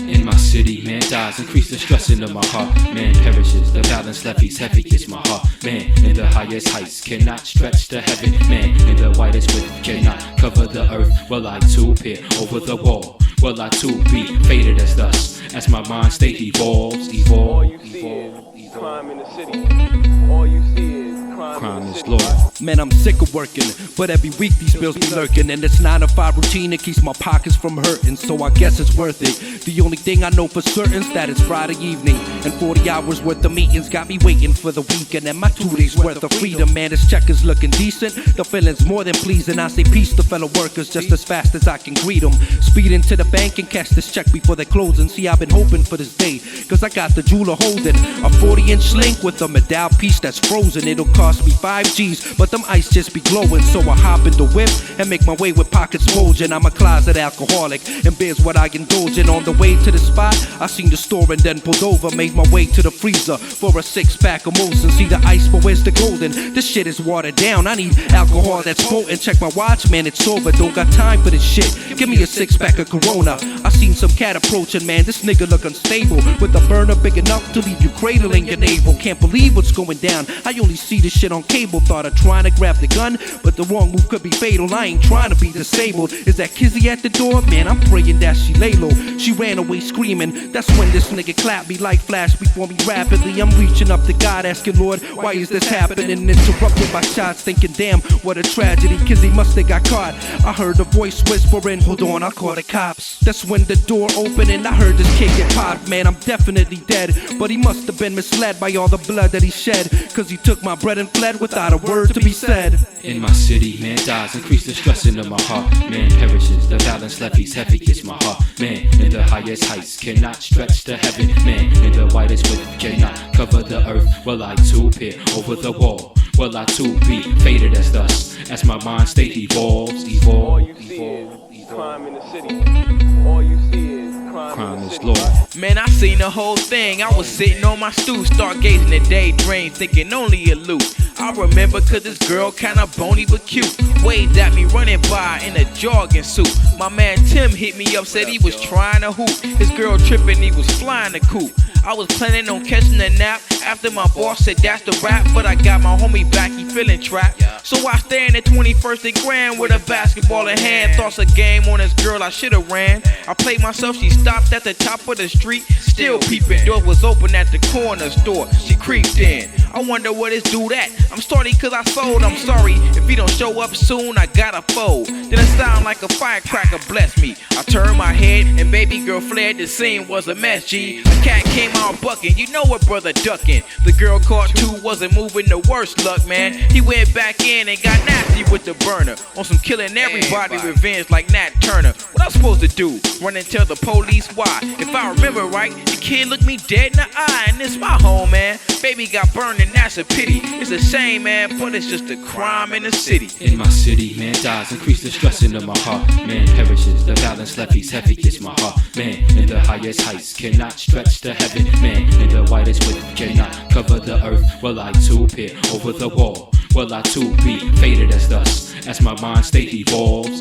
In my city, man dies, increase the stress into my heart. Man perishes, the balance left is heavy is my heart. Man in the highest heights cannot stretch to heaven. Man in the widest width cannot cover the earth. Will I too peer over the wall? Will I too be fated as thus? As my mind state evolves. All you see is crime in the city. All you see is crime is law. Man, I'm sick of working, but every week these bills be lurking. And it's 9 to 5 routine that keeps my pockets from hurting. So I guess it's worth it. The only thing I know for certain is that it's Friday evening, and 40 hours worth of meetings got me waiting for the weekend. And my 2 days worth of freedom. Man, this check is looking decent. The feeling's more than pleasing. I say peace to fellow workers just as fast as I can greet them. Speed into the bank and cash this check before they close. And see, I've been hoping for this day, cause I got the jeweler holding a 40-inch link with a medal piece that's frozen. It'll cost me 5 G's, but them ice just be glowing. So I hop in the whip and make my way with pockets bulging. I'm a closet alcoholic, and beer's what I indulge in. On the way to the spot, I seen the store and then pulled over. Made my way to the freezer for a 6-pack of Molson. See the ice, but where's the golden? This shit is watered down. I need alcohol that's potent. Check my watch, man, it's over. Don't got time for this shit. Give me a 6-pack of Corona. I seen some cat approaching, man. This nigga look unstable, with a burner big enough to leave you cradling your navel. Can't believe what's going down. I only see this shit on cable. Thought of trying to grab the gun, but the wrong move could be fatal. I ain't trying to be disabled. Is that Kizzy at the door? Man, I'm praying that she lay low. She ran away screaming. That's when this nigga clapped me like flash before me rapidly. I'm reaching up to God asking, Lord, why is this happening? Interrupted by shots, thinking, damn, what a tragedy. Kizzy must have got caught. I heard a voice whispering, hold on, I'll call the cops. That's when the door opened and I heard this kid get popped. Man, I'm definitely dead, but he must have been misled by all the blood that he shed, cause he took my bread and fled without a word to be said. In my city, man dies, increase the stress into my heart. Man perishes, the balance left is heavy is my heart. Man in the highest heights cannot stretch to heaven. Man in the widest width cannot cover the earth. Will I too peer over the wall? Will I too be fated as thus? As my mind state evolves. All you see is crime in the city. All you see is crime is law. Man, I seen the whole thing. I was sitting on my stoop, stargazing and daydream, thinking only a loot. I remember cause this girl kinda bony but cute. Waved at me running by in a jogging suit. My man Tim hit me up, said he was trying to hoop. His girl tripping, he was flying the coop. I was planning on catching a nap after my boss said that's the rap, but I got my homie back, he feeling trapped. So I stand at 21st and Grand with a basketball in hand. Thoughts a game on this girl, I should've ran. I played myself, she stopped at the top of the street, still peeping. Door was open at the corner store, she creeped in. I wonder what it's do that. I'm starting cause I sold, I'm sorry. If he don't show up soon, I gotta fold. Then it sound like a firecracker, bless me. I turned my head and baby girl fled. The scene was a mess, G. A cat came out bucking, you know what brother ducking. The girl caught two, wasn't moving, the worst luck, man. He went back in and got nasty with the burner. On some killing everybody revenge like Nat Turner. What I'm supposed to do? Run and tell the police why? If I remember right, the kid looked me dead in the eye, and it's my home, man. Baby got burned and that's a pity. It's a shame, man, but it's just a crime in the city. In my city, man dies, increase the stress into my heart. Man perishes, the balance left he's heavy gets my heart. Man in the highest heights cannot stretch to heaven. Man in the widest width cannot cover the earth. Will I too peer over the wall? Will I too be faded as thus? As my mind state evolves,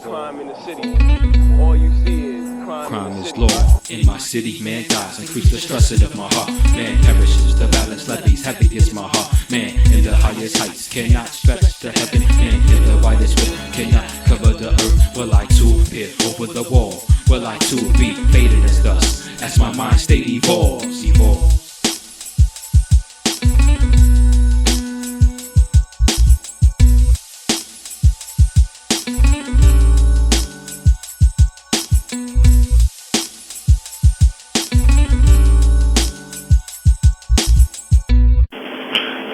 crime in the city. All you see is crime is law. In my city, man dies, increase the stress of my heart. Man perishes, the balance levies heavy against my heart. Man in the highest heights cannot stretch to heaven. Man in the widest width cannot cover the earth. Will I too peer over the wall? Will I too be faded as thus? As my mind state evolves.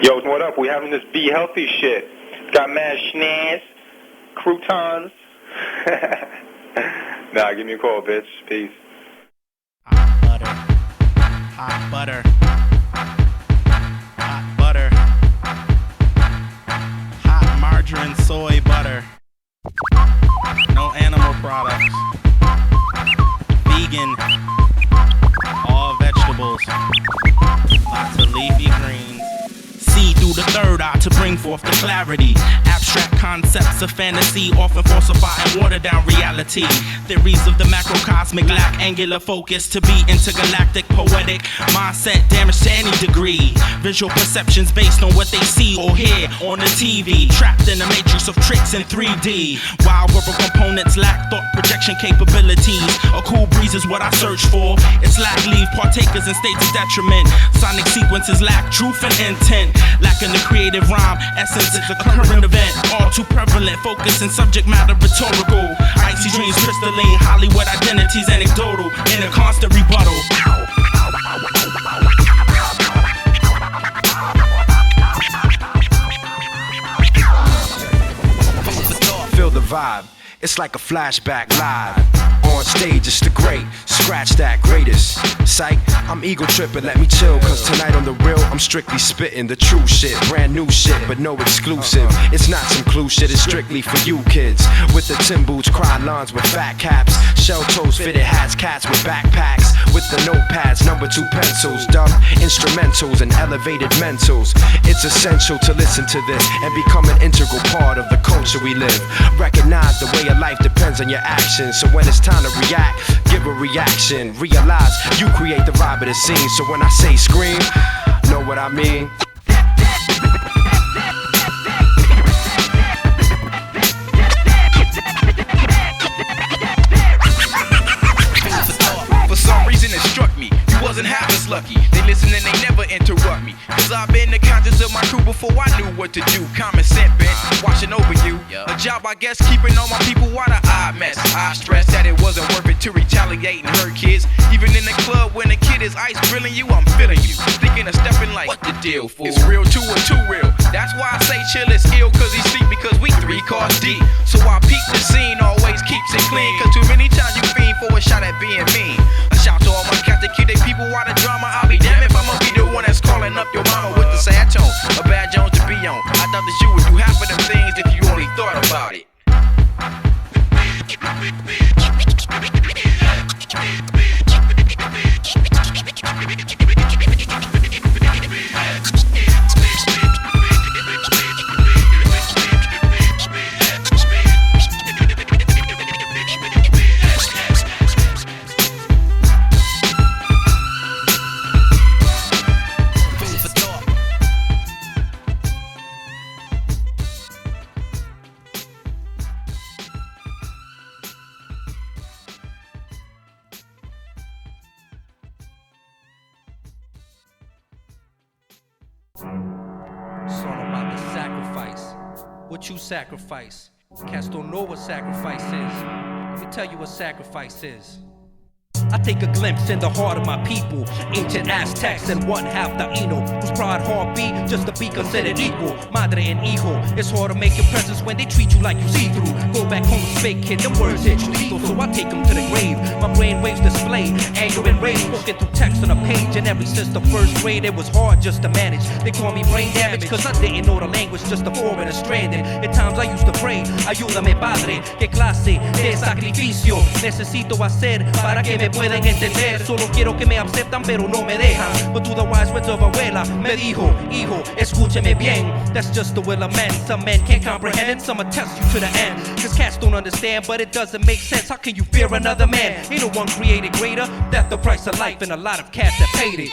Yo, what up? We having this Be Healthy shit. Got mad schnaz, croutons. Nah, give me a call, bitch. Peace. Hot butter. Hot butter. Hot margarine, soy butter. No animal products. Vegan. All vegetables. Lots of leafy greens. See through the third eye to bring forth the clarity. Abstract concepts of fantasy often falsify and water down reality. Theories of the macrocosmic lack angular focus to be intergalactic poetic mindset damaged to any degree. Visual perceptions based on what they see or hear on the TV. Trapped in a matrix of tricks in 3D. While verbal components lack thought projection capabilities. A cool breeze is what I search for. It's lack leave partakers in states of detriment. Sonic sequences lack truth and intent. Lacking the creative rhyme, essence is a current event. All too prevalent, focus and subject matter rhetorical. Icy dreams, crystalline, Hollywood identities anecdotal. In a constant rebuttal. Feel the vibe, it's like a flashback live. On stage, it's the great, scratch that greatest. Psych, I'm ego tripping, let me chill. Cause tonight on the real, I'm strictly spitting the true shit. Brand new shit, but no exclusive. It's not some clue shit, it's strictly for you kids. With the Tim boots, cry lawns with fat caps. Shell toes, fitted hats, cats with backpacks. With the notepads, number 2 pencils. Dumb instrumentals and elevated mentals. It's essential to listen to this and become an integral part of the culture we live. Recognize the way of life depends on your actions. So when it's time to react, give a reaction. Realize you create the vibe of the scene. So when I say scream, know what I mean? For some reason it struck me, you wasn't half as lucky. They listen and they never interrupt me. Cause I've been the conscience of my crew before I knew what to do. Common sense been watching over you. A job I guess keeping all my people out of odd mess. I stressed that it wasn't worth it to retaliate and hurt kids. Even in the club when the kid is ice grilling you, I'm feeling you. Thinking of stepping like, what the deal, fool? It's real too or too real. That's why I say chill is ill cause he sleep because we 3 cars deep. So I peep the scene, always keeps it clean. Cause too many times you fiend for a shot at being mean. A shout to all my cats that keep they people out of drama. I'll be damned if I'ma be the one that's calling up your mama with the sad tone. A bad Jones to be on. I thought that you would do half of them things if you only thought about it. sacrifice. What you sacrifice? Cats don't know what sacrifice is. Let me tell you what sacrifice is. I take a glimpse in the heart of my people, ancient Aztecs and one half Taino, whose pride heart beat just to be considered equal. Madre and hijo, it's hard to make your presence when they treat you like you see through. Go back home and speak, kid, them words hit you lethal, so I take them to the grave. My brain waves display anger and rage, spoken through text on a page. And ever since the first grade, it was hard just to manage. They call me brain damage, cause I didn't know the language, just a foreign and stranded. At times I used to pray, ayúdame padre, que clase de sacrificio necesito hacer para que me pueden entender. Solo quiero que me aceptan pero no me dejan. But to the wise words of abuela me dijo, hijo, escúcheme bien. That's just the will of men. Some men can't comprehend it, some attest you to the end. Cause cats don't understand, but it doesn't make sense. How can you fear another man? Ain't no one created greater. That's the price of life, and a lot of cats that paid it.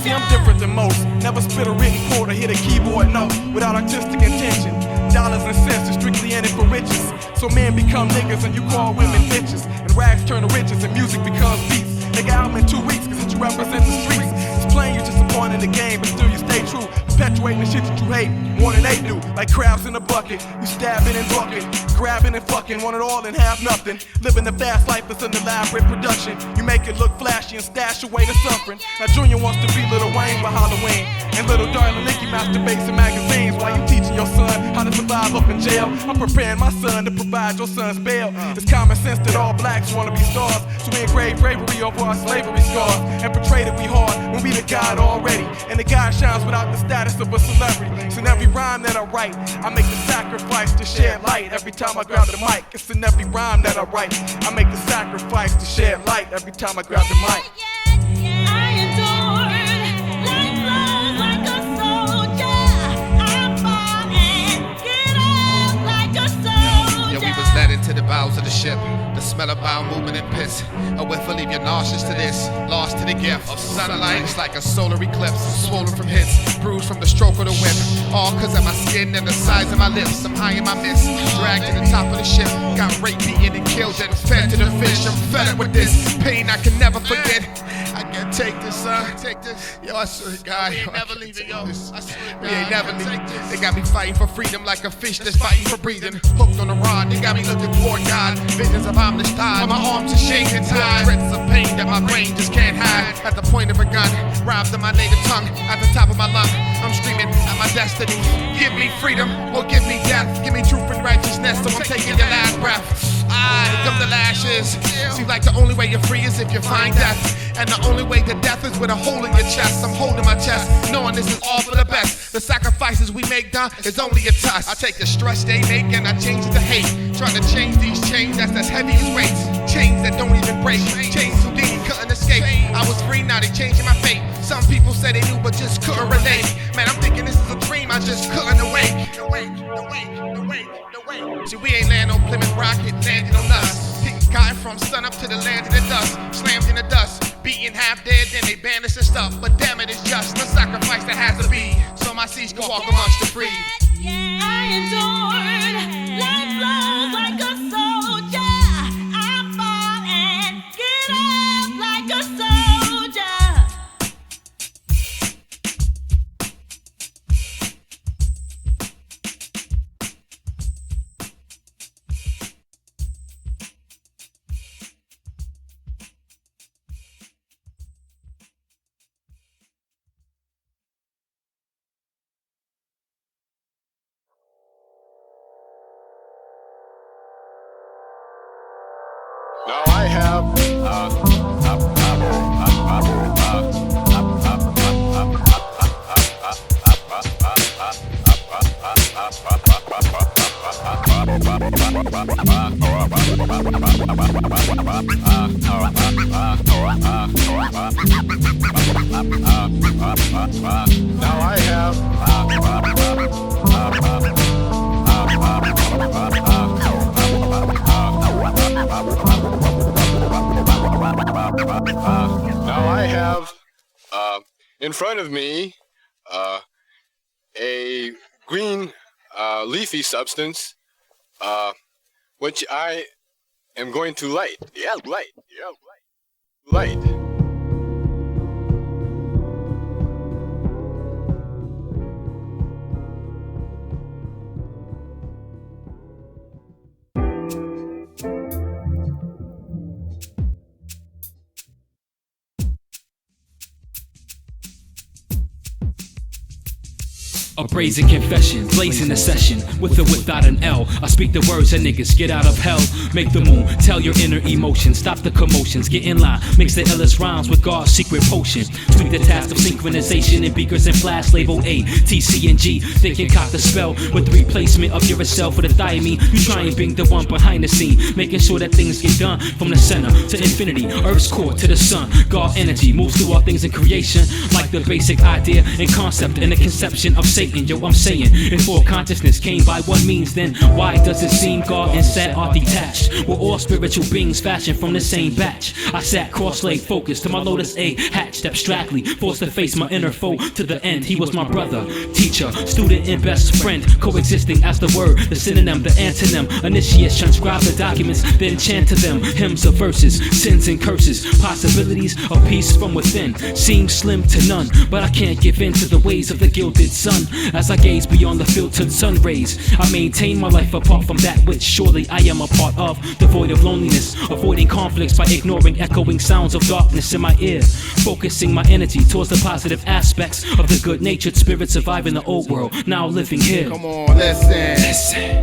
See, I'm different than most. Never spit a written chord or hit a keyboard note without artistic intention. Dollars and cents are strictly in it for riches. So men become niggas and you call women bitches. And rags turn to riches and music becomes beats. Nigga, album in 2 weeks cause you represent the streets. It's plain you're just a pawn in the game, but still you stay true. Perpetuating the shit that you hate more than they do. Like crabs in a bucket, you stabbing and bucking, grabbing and fucking, want it all and have nothing. Living the fast life that's an elaborate production. You make it look flashy and stash away the suffering. Now Junior wants to be Lil Wayne by Halloween, and little darling Nicky masturbates in magazines while you teaching your son how to survive up in jail. I'm preparing my son to provide your son's bail. It's common sense that all blacks wanna be stars, so we engrave bravery over our slavery scars and portray that we hard when we the God already. And the God shines without the status of a celebrity. So in every rhyme that I write, I make the sacrifice to shed light. Every time I grab the mic, it's in every rhyme that I write. I make the sacrifice to shed light every time I grab the mic. I endured, life flows like a soldier. I fall and get up like a soldier. Yeah, we was led into the bowels of the ship. The smell of bowel movement and piss. A whiff will leave you nauseous to this. Lost to the gift of sunlight. It's like a solar eclipse. Swollen from hits, bruised from the stroke of the whip. All cause of my skin and the size of my lips. I'm high in my mist, dragged to the top of the ship. Got raped, beaten, and killed and fed to the fish. I'm fed up with this pain I can never forget. I can't take this, son. Take this. Yo, I swear to God, we ain't never leaving, yo. We ain't never leaving. They got me fighting for freedom like a fish that's fighting for breathing. Hooked on the rod, they got me looking toward God. Visions of ominous time, my arms are shaking tired. Threats of pain that my brain just can't hide. At the point of a gun, robbed of my native tongue. At the top of my lung, I'm screaming at my destiny. Give me freedom or give me death. Give me truth and righteousness, so I'm taking your last breath. Here come the lashes. Seems like the only way you're free is if you find death. And the only way to death is with a hole in your chest. I'm holding my chest, knowing this is all for the best. The sacrifices we make done is only a test. I take the stress they make and I change it to hate. Trying to change these chains that's as heavy as weights. Chains that don't even break. Chains Houdini couldn't escape. I was free, now they changing my fate. Some people say they knew but just couldn't relate. Man, I'm thinking this is a dream, I just couldn't awake. See, we ain't land on Plymouth Rocket, landing on us. Cotton from sun up to the land of the dust. Slammed in the dust, beaten half dead, then they banished and stuff. But damn it, it's just the sacrifice that has to be, so my seeds can walk amongst the free. I endured, life flows like a soldier. I fall and get up like a soldier. Now I have in front of me a green leafy substance, which I am going to light. Yeah, light. Yeah, light. Light. A brazen confession, blazing a session, with or without an L. I speak the words that niggas get out of hell. Make the moon, tell your inner emotions, stop the commotions, get in line, mix the illest rhymes with God's secret potion. Tweak the task of synchronization in beakers and flash, label A, T, C, and G. They can cock the spell with the replacement of your self for the thiamine. You try and being the one behind the scene, making sure that things get done from the center to infinity, Earth's core to the sun. God energy moves through all things in creation, like the basic idea and concept and the conception of Satan. Yo, I'm saying, if all consciousness came by one means, then why does it seem God and Sat are detached? We're all spiritual beings fashioned from the same batch. I sat cross-legged, focused to my lotus egg, hatched abstractly, forced to face my inner foe to the end. He was my brother, teacher, student, and best friend, coexisting as the word, the synonym, the antonym. Initiates transcribe the documents, then chant to them hymns of verses, sins and curses, possibilities of peace from within. Seem slim to none, but I can't give in to the ways of the gilded sun. As I gaze beyond the filtered sun rays, I maintain my life apart from that which surely I am a part of, devoid of loneliness, avoiding conflicts by ignoring echoing sounds of darkness in my ear, focusing my energy towards the positive aspects of the good-natured spirit surviving the old world, now living here. Come on, listen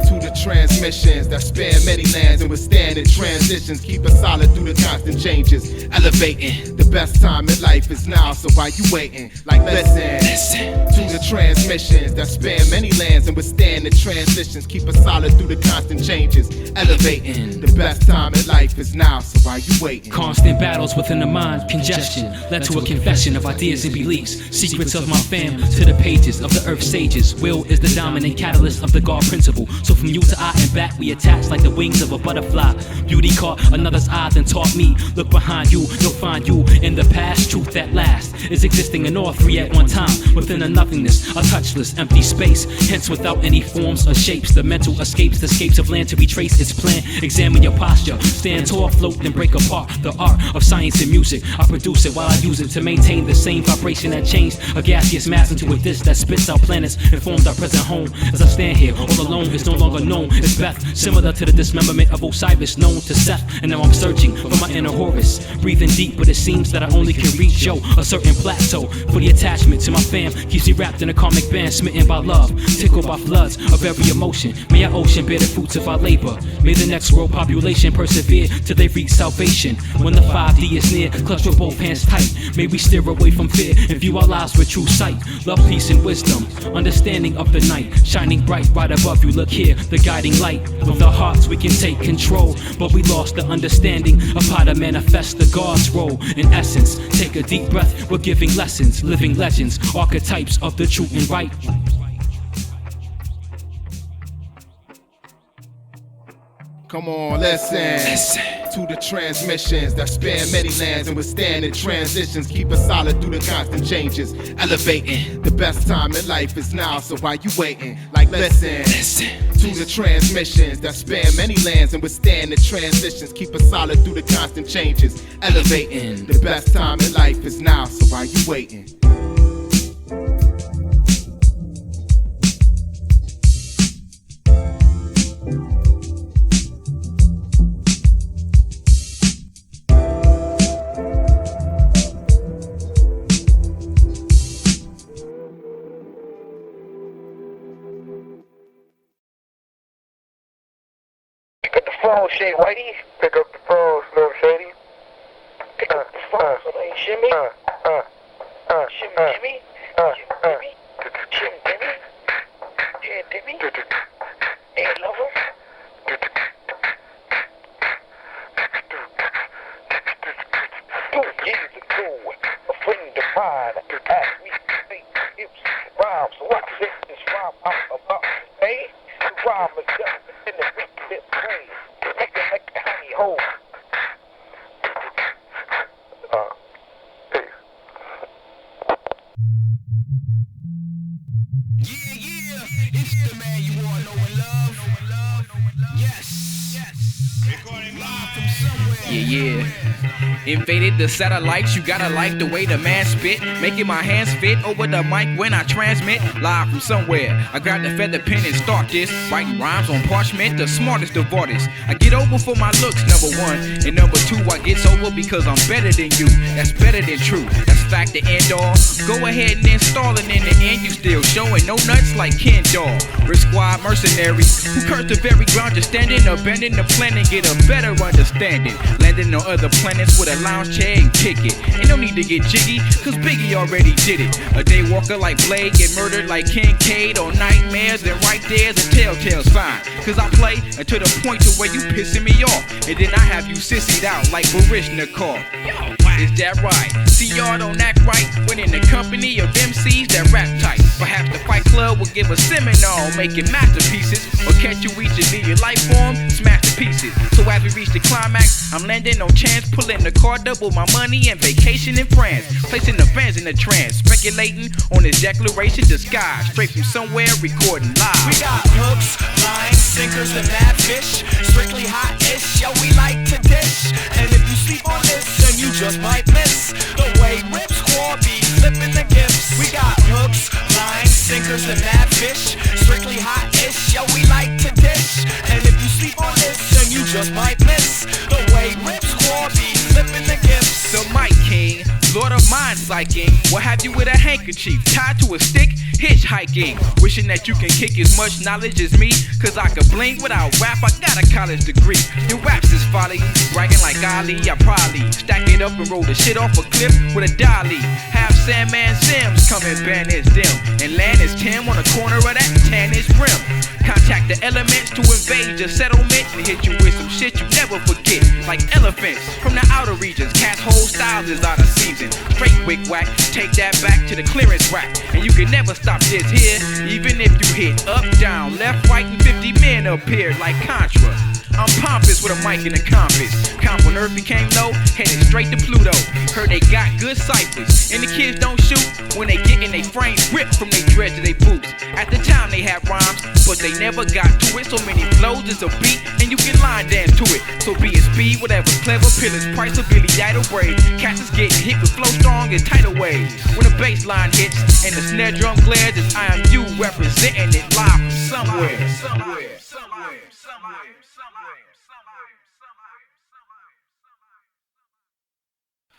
to the transmissions that span many lands and withstand in transitions, keep us solid through the constant changes, elevating. The best time in life is now, so why you waiting? Like listen to the transmissions that span many lands and withstand the transitions, keep us solid through the constant changes, elevating. The best time in life is now, so why you waiting? Constant battles within the mind, congestion led to a confession of ideas and beliefs, secrets of my fam to the pages of the earth sages. Will is the dominant catalyst of the God principle, so from you to I and back we attach like the wings of a butterfly. Beauty caught another's eye and taught me, look behind you, you'll find you in the past. Truth that lasts is existing in all three at one time, within a nothingness, a touchless empty space, hence without any forms or shapes. The mental escapes the scapes of land to retrace its plan. Examine your posture, stand tall, float, then break apart. The art of science and music, I produce it while I use it to maintain the same vibration that changed a gaseous mass into a disk that spits out planets and formed our present home. As I stand here all alone, it's no longer known as Beth, similar to the dismemberment of Osiris known to Seth. And now I'm searching for my inner Horus, breathing deep, but it seems that I only can reach a certain plateau. For the attachment to my fam keeps me wrapped in a karmic band, smitten by love, tickled by floods of every emotion. May our ocean bear the fruits of our labor. May the next world population persevere till they reach salvation. When the 5D is near, clutch with both hands tight. May we steer away from fear and view our lives with true sight. Love, peace, and wisdom, understanding of the night, shining bright right above you. Look here, the guiding light. With our hearts we can take control, but we lost the understanding of how to manifest the God's role. In essence, take a deep breath, we're giving lessons, living legends, archetypes of the true and right. Come on, listen to the transmissions that span many lands and withstand the transitions, keep us solid through the constant changes, elevating. The best time in life is now, so why you waiting? Like listen to the transmissions that span many lands and withstand the transitions, keep us solid through the constant changes, elevating. The best time in life is now, so why you waiting? Phone, Shady Whitey. Pick up the phone, Slim Shady. Pick up the phone. Shimmy. Shimmy. Shimmy. Shimmy. Dimmy. Yeah, Dimmy. Hey, lover. Years ago, a friend of mine asked me to sing hips rhymes, so I sing this rhyme out about hey, the rhyme is just in the beat that plays. Make it like a honey hole. Yeah, it's the man you all know and love. Yeah. Invaded the satellites, you gotta like the way the man spit. Making my hands fit over the mic when I transmit. Live from somewhere, I grab the feather pen and start this. Writing rhymes on parchment, the smartest of artists. I get over for my looks, number one. And number two, I get over because I'm better than you. That's better than true, that's fact to end all. Go ahead and install it, in the end you still showing no nuts like Ken Doll. Risk Squad mercenaries who curse the very ground you're standing. Abandon the plan and get a better understanding. Landing on other planets with a lounge chair and kick it. Ain't no need to get jiggy, cause Biggie already did it. A day walker like Blade, get murdered like Kincaid on Nightmares, and right there's a telltale sign. Cause I play until the point to where you pissing me off, and then I have you sissied out like Barishnikov. Is that right? See, y'all don't act right when in the company of MCs that rap tight. Perhaps the Fight Club will give a seminar on making masterpieces, or catch you each and leave your life form, smash the pieces. So as we reach the climax, I'm landing on chance, pulling the car, double my money and vacation in France. Placing the fans in a trance, speculating on his declaration disguised, straight from somewhere recording live. We got hooks, lines, sinkers, and mad fish. Strictly hot-ish, yo, we like to dish. And if you sleep on this, then you just might miss the way Rip Squad be flipping the gifts. We got hooks, lines, sinkers, and mad fish. Strictly hot-ish, yo, we like to dish. And if you sleep on this, then you just might miss the way Rip Squad be flipping the gifts. The Mic King, Lord of Mind Psyching, will have you with a handkerchief tied to a stick, hitchhiking. Wishing that you can kick as much knowledge as me, cause I could blink without rap, I got a college degree. Your raps is folly, bragging like Ali, I probably stack it up and roll the shit off a cliff with a dolly. Have Sandman Sims come and banish them, and land his Tim on the corner of that 10-inch brim. Contact the elements to invade your settlement and hit you with some shit you never forget, like elephants from the outer regions. Cast whole styles is out of season. Straight wick whack, take that back to the clearance rack, and you can never stop this here, even if you hit up, down, left, right, and 50 men up here like Contra. I'm pompous with a mic and a compass. Comp when Earth became low, headed straight to Pluto. Heard they got good ciphers, and the kids don't shoot when they get in they frames ripped from they dreads to they boots. At the time they had rhymes, but they never got to it. So many flows is a beat, and you can line dance to it. So be it speed, whatever's clever, pillars, price, or Billy Idol braid. Cats is getting hit with flow strong and tidal waves. When the bass line hits and the snare drum glares, it's I am you representing it live from somewhere.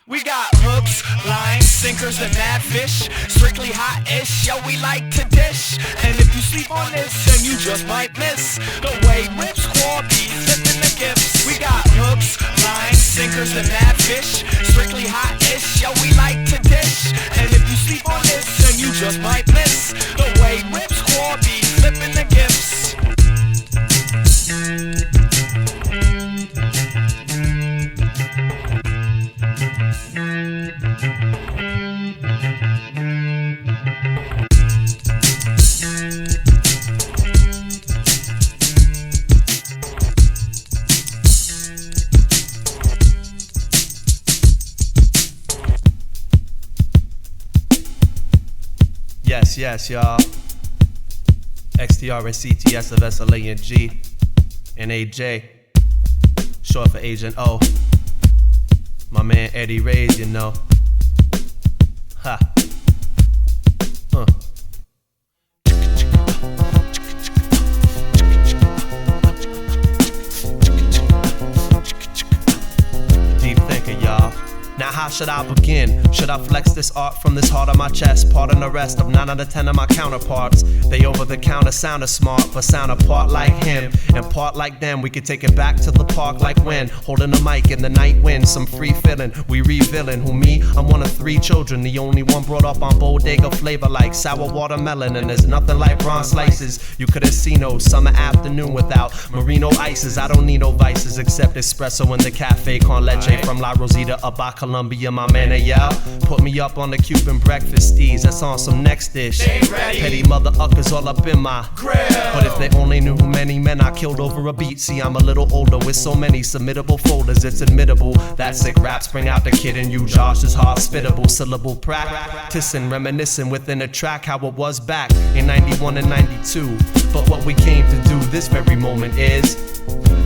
We got hooks, lines, sinkers, and mad fish. Strictly hot-ish, yo, we like to dish. And if you sleep on this, then you just might miss the way Rip Squad be flipping the gifts. We got hooks, lines, sinkers, and mad fish. Strictly hot-ish, yo, we like to dish. And if you sleep on this, then you just might miss the way Rip Squad be flipping the gifts. Yes, y'all. XTR and CTS of SLA and G and AJ, short for Agent O. My man Eddie Reyes, you know. Ha. Deep thinking, y'all. Now how should I begin? Should I flex this art from this heart on my chest? Pardon the rest of 9 out of 10 of my counterparts. They over the counter sound is smart, but sound apart like him and part like them. We could take it back to the park like when holding the mic in the night wind. Some free feeling, we revealing. Who me? I'm one of 3 children, the only one brought up on bodega flavor like sour watermelon. And there's nothing like bronze slices. You could have seen no summer afternoon without merino ices. I don't need no vices except espresso in the cafe con leche from La Rosita up by Columbia. of my man yell. Put me up on the Cuban breakfast steez, that's on some next dish. Petty mother uckers all up in my grill. But if they only knew many men I killed over a beat. See, I'm a little older with so many submittable folders, it's admittable that sick raps bring out the kid in you. Josh is hospitable, syllable practicing, reminiscing within a track how it was back in 91 and 92. But what we came to do this very moment is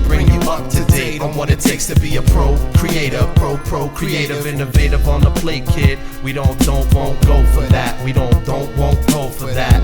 bring you up to date on what it takes to be a pro creator, pro creative, innovative on the plate, kid. We don't won't go for that. We don't won't go for that.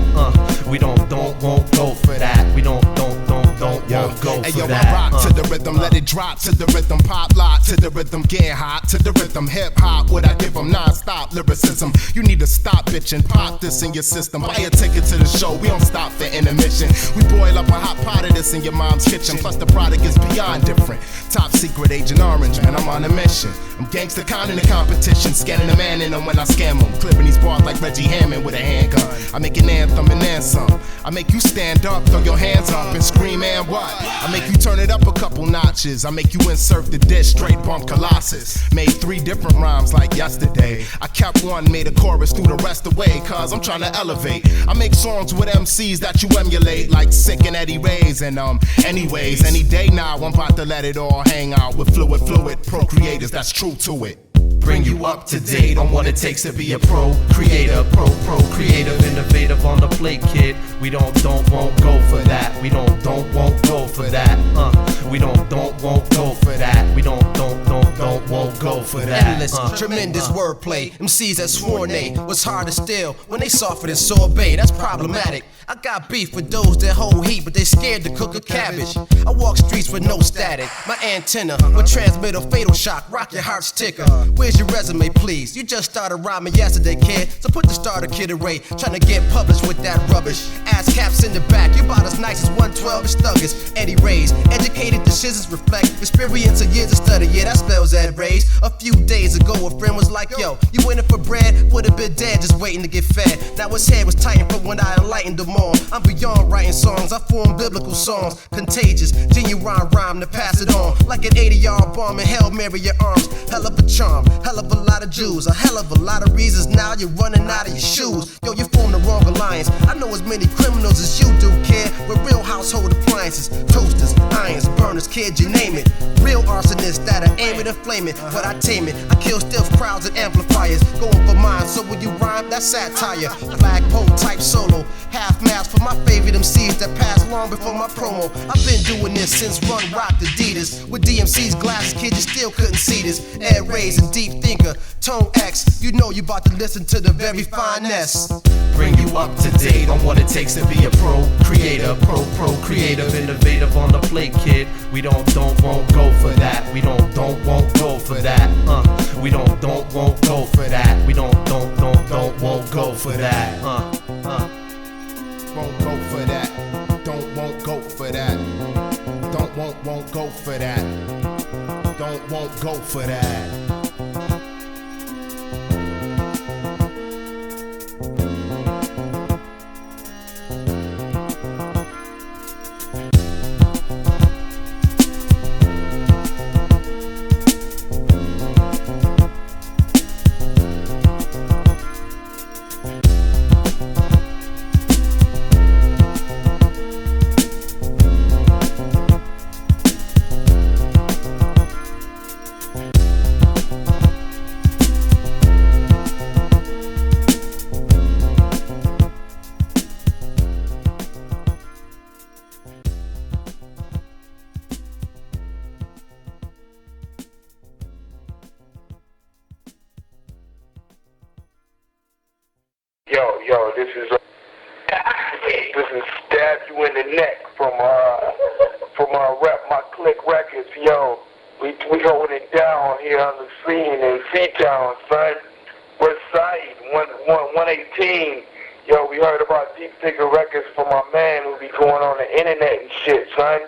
We don't won't go for that. We don't won't go for that. I rock to the rhythm, let it drop to the rhythm, pop lock to the rhythm, get hot to the rhythm, hip hop. What I give them non-stop lyricism. You need to stop bitching, pop this in your system. Buy a ticket to the show, we don't stop for intermission. We boil up a hot pot of this in your mom's kitchen. Plus the product is beyond different. Top secret Agent Orange, man, I'm on a mission. I'm gangsta con in the competition, scanning the man in them when I scam them. Clipping these bars like Reggie Hammond with a handgun. I make an anthem and then some. I make you stand up, throw your hands up and scream, and what? I make you turn it up a couple notches. I make you insert the dish, straight bump Colossus. Made 3 different rhymes like yesterday. I kept one, made a chorus, threw the rest away, cause I'm trying to elevate. I make songs with MCs that you emulate, like Sick and Eddie Ray's. And anyways, any day now I'm about to let it all hang out with fluid procreators that's true to it. Bring you up to date on what it takes to be a pro creator, pro creative, innovative on the plate, kid. We don't won't go for that. We don't won't go for that. We don't won't go for that. We don't won't go for that. Endless, tremendous wordplay. MCs that sworn they was hard to steal when they softer than sorbet. That's problematic. I got beef with those that hold heat, but they scared to cook a cabbage. I walk streets with no static. My antenna will transmit a fatal shock, rock your heart's ticker. Where's your resume, please? You just started rhyming yesterday, kid. So put the starter kit away, trying to get published with that rubbish. Ass caps in the back, you about as nice as 112 Stuggers. Eddie Ray's, educated decisions reflect experience of years of study. Yeah, that spells Ed Ray's. A few days ago, a friend was like, yo, you in it for bread? Would've been dead just waiting to get fed. Now his head was tightened from when I enlightened him on. I'm beyond writing songs, I form biblical songs. Contagious, genuine rhyme to pass it on. Like an 80-yard bomb and Hail Mary your arms. Hell of a charm, hell of a lot of Jews. A hell of a lot of reasons now you're running out of your shoes. Yo, you formed the wrong alliance. I know as many criminals as you do, kid. With real household appliances, toasters, irons, burners, kid, you name it. Real arsonists that'll aim it and flame it, but I tame it. I kill stiff crowds and amplifiers, going for mine. So when you rhyme, that's satire. Flagpole type solo, half mask for my favorite MCs that passed long before my promo. I've been doing this since Run Rocked Adidas. With DMC's glasses, kid, you still couldn't see this. Ed Ray's and Deep Thinker, Tone X. You know you about to listen to the very finest. Bring you up to date on what it takes to be a pro creator, pro creative, innovative on the plate, kid. We don't won't go for that. We don't won't go for that. We don't won't go for that. We don't won't go for that. Won't go for that. Won't go for that. Won't go for that. Won't go for that. Yo, this is Stab You in the Neck from Rep My Click Records. Yo, we holding it down here on the scene in C-Town, son. West Side, 118. Yo, we heard about Deep Thinker Records from my man who be going on the internet and shit, son.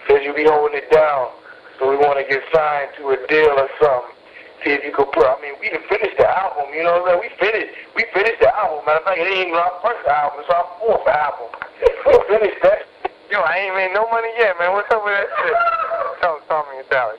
Says you be holding it down, so we want to get signed to a deal or something. See if you could put, I mean, we done finished the album, you know what I'm saying? We finished the album. Matter of fact, it ain't even our first album, it's our 4th album. We finished that. Yo, I ain't made no money yet, man. What's up with that shit? Tell me, Alex.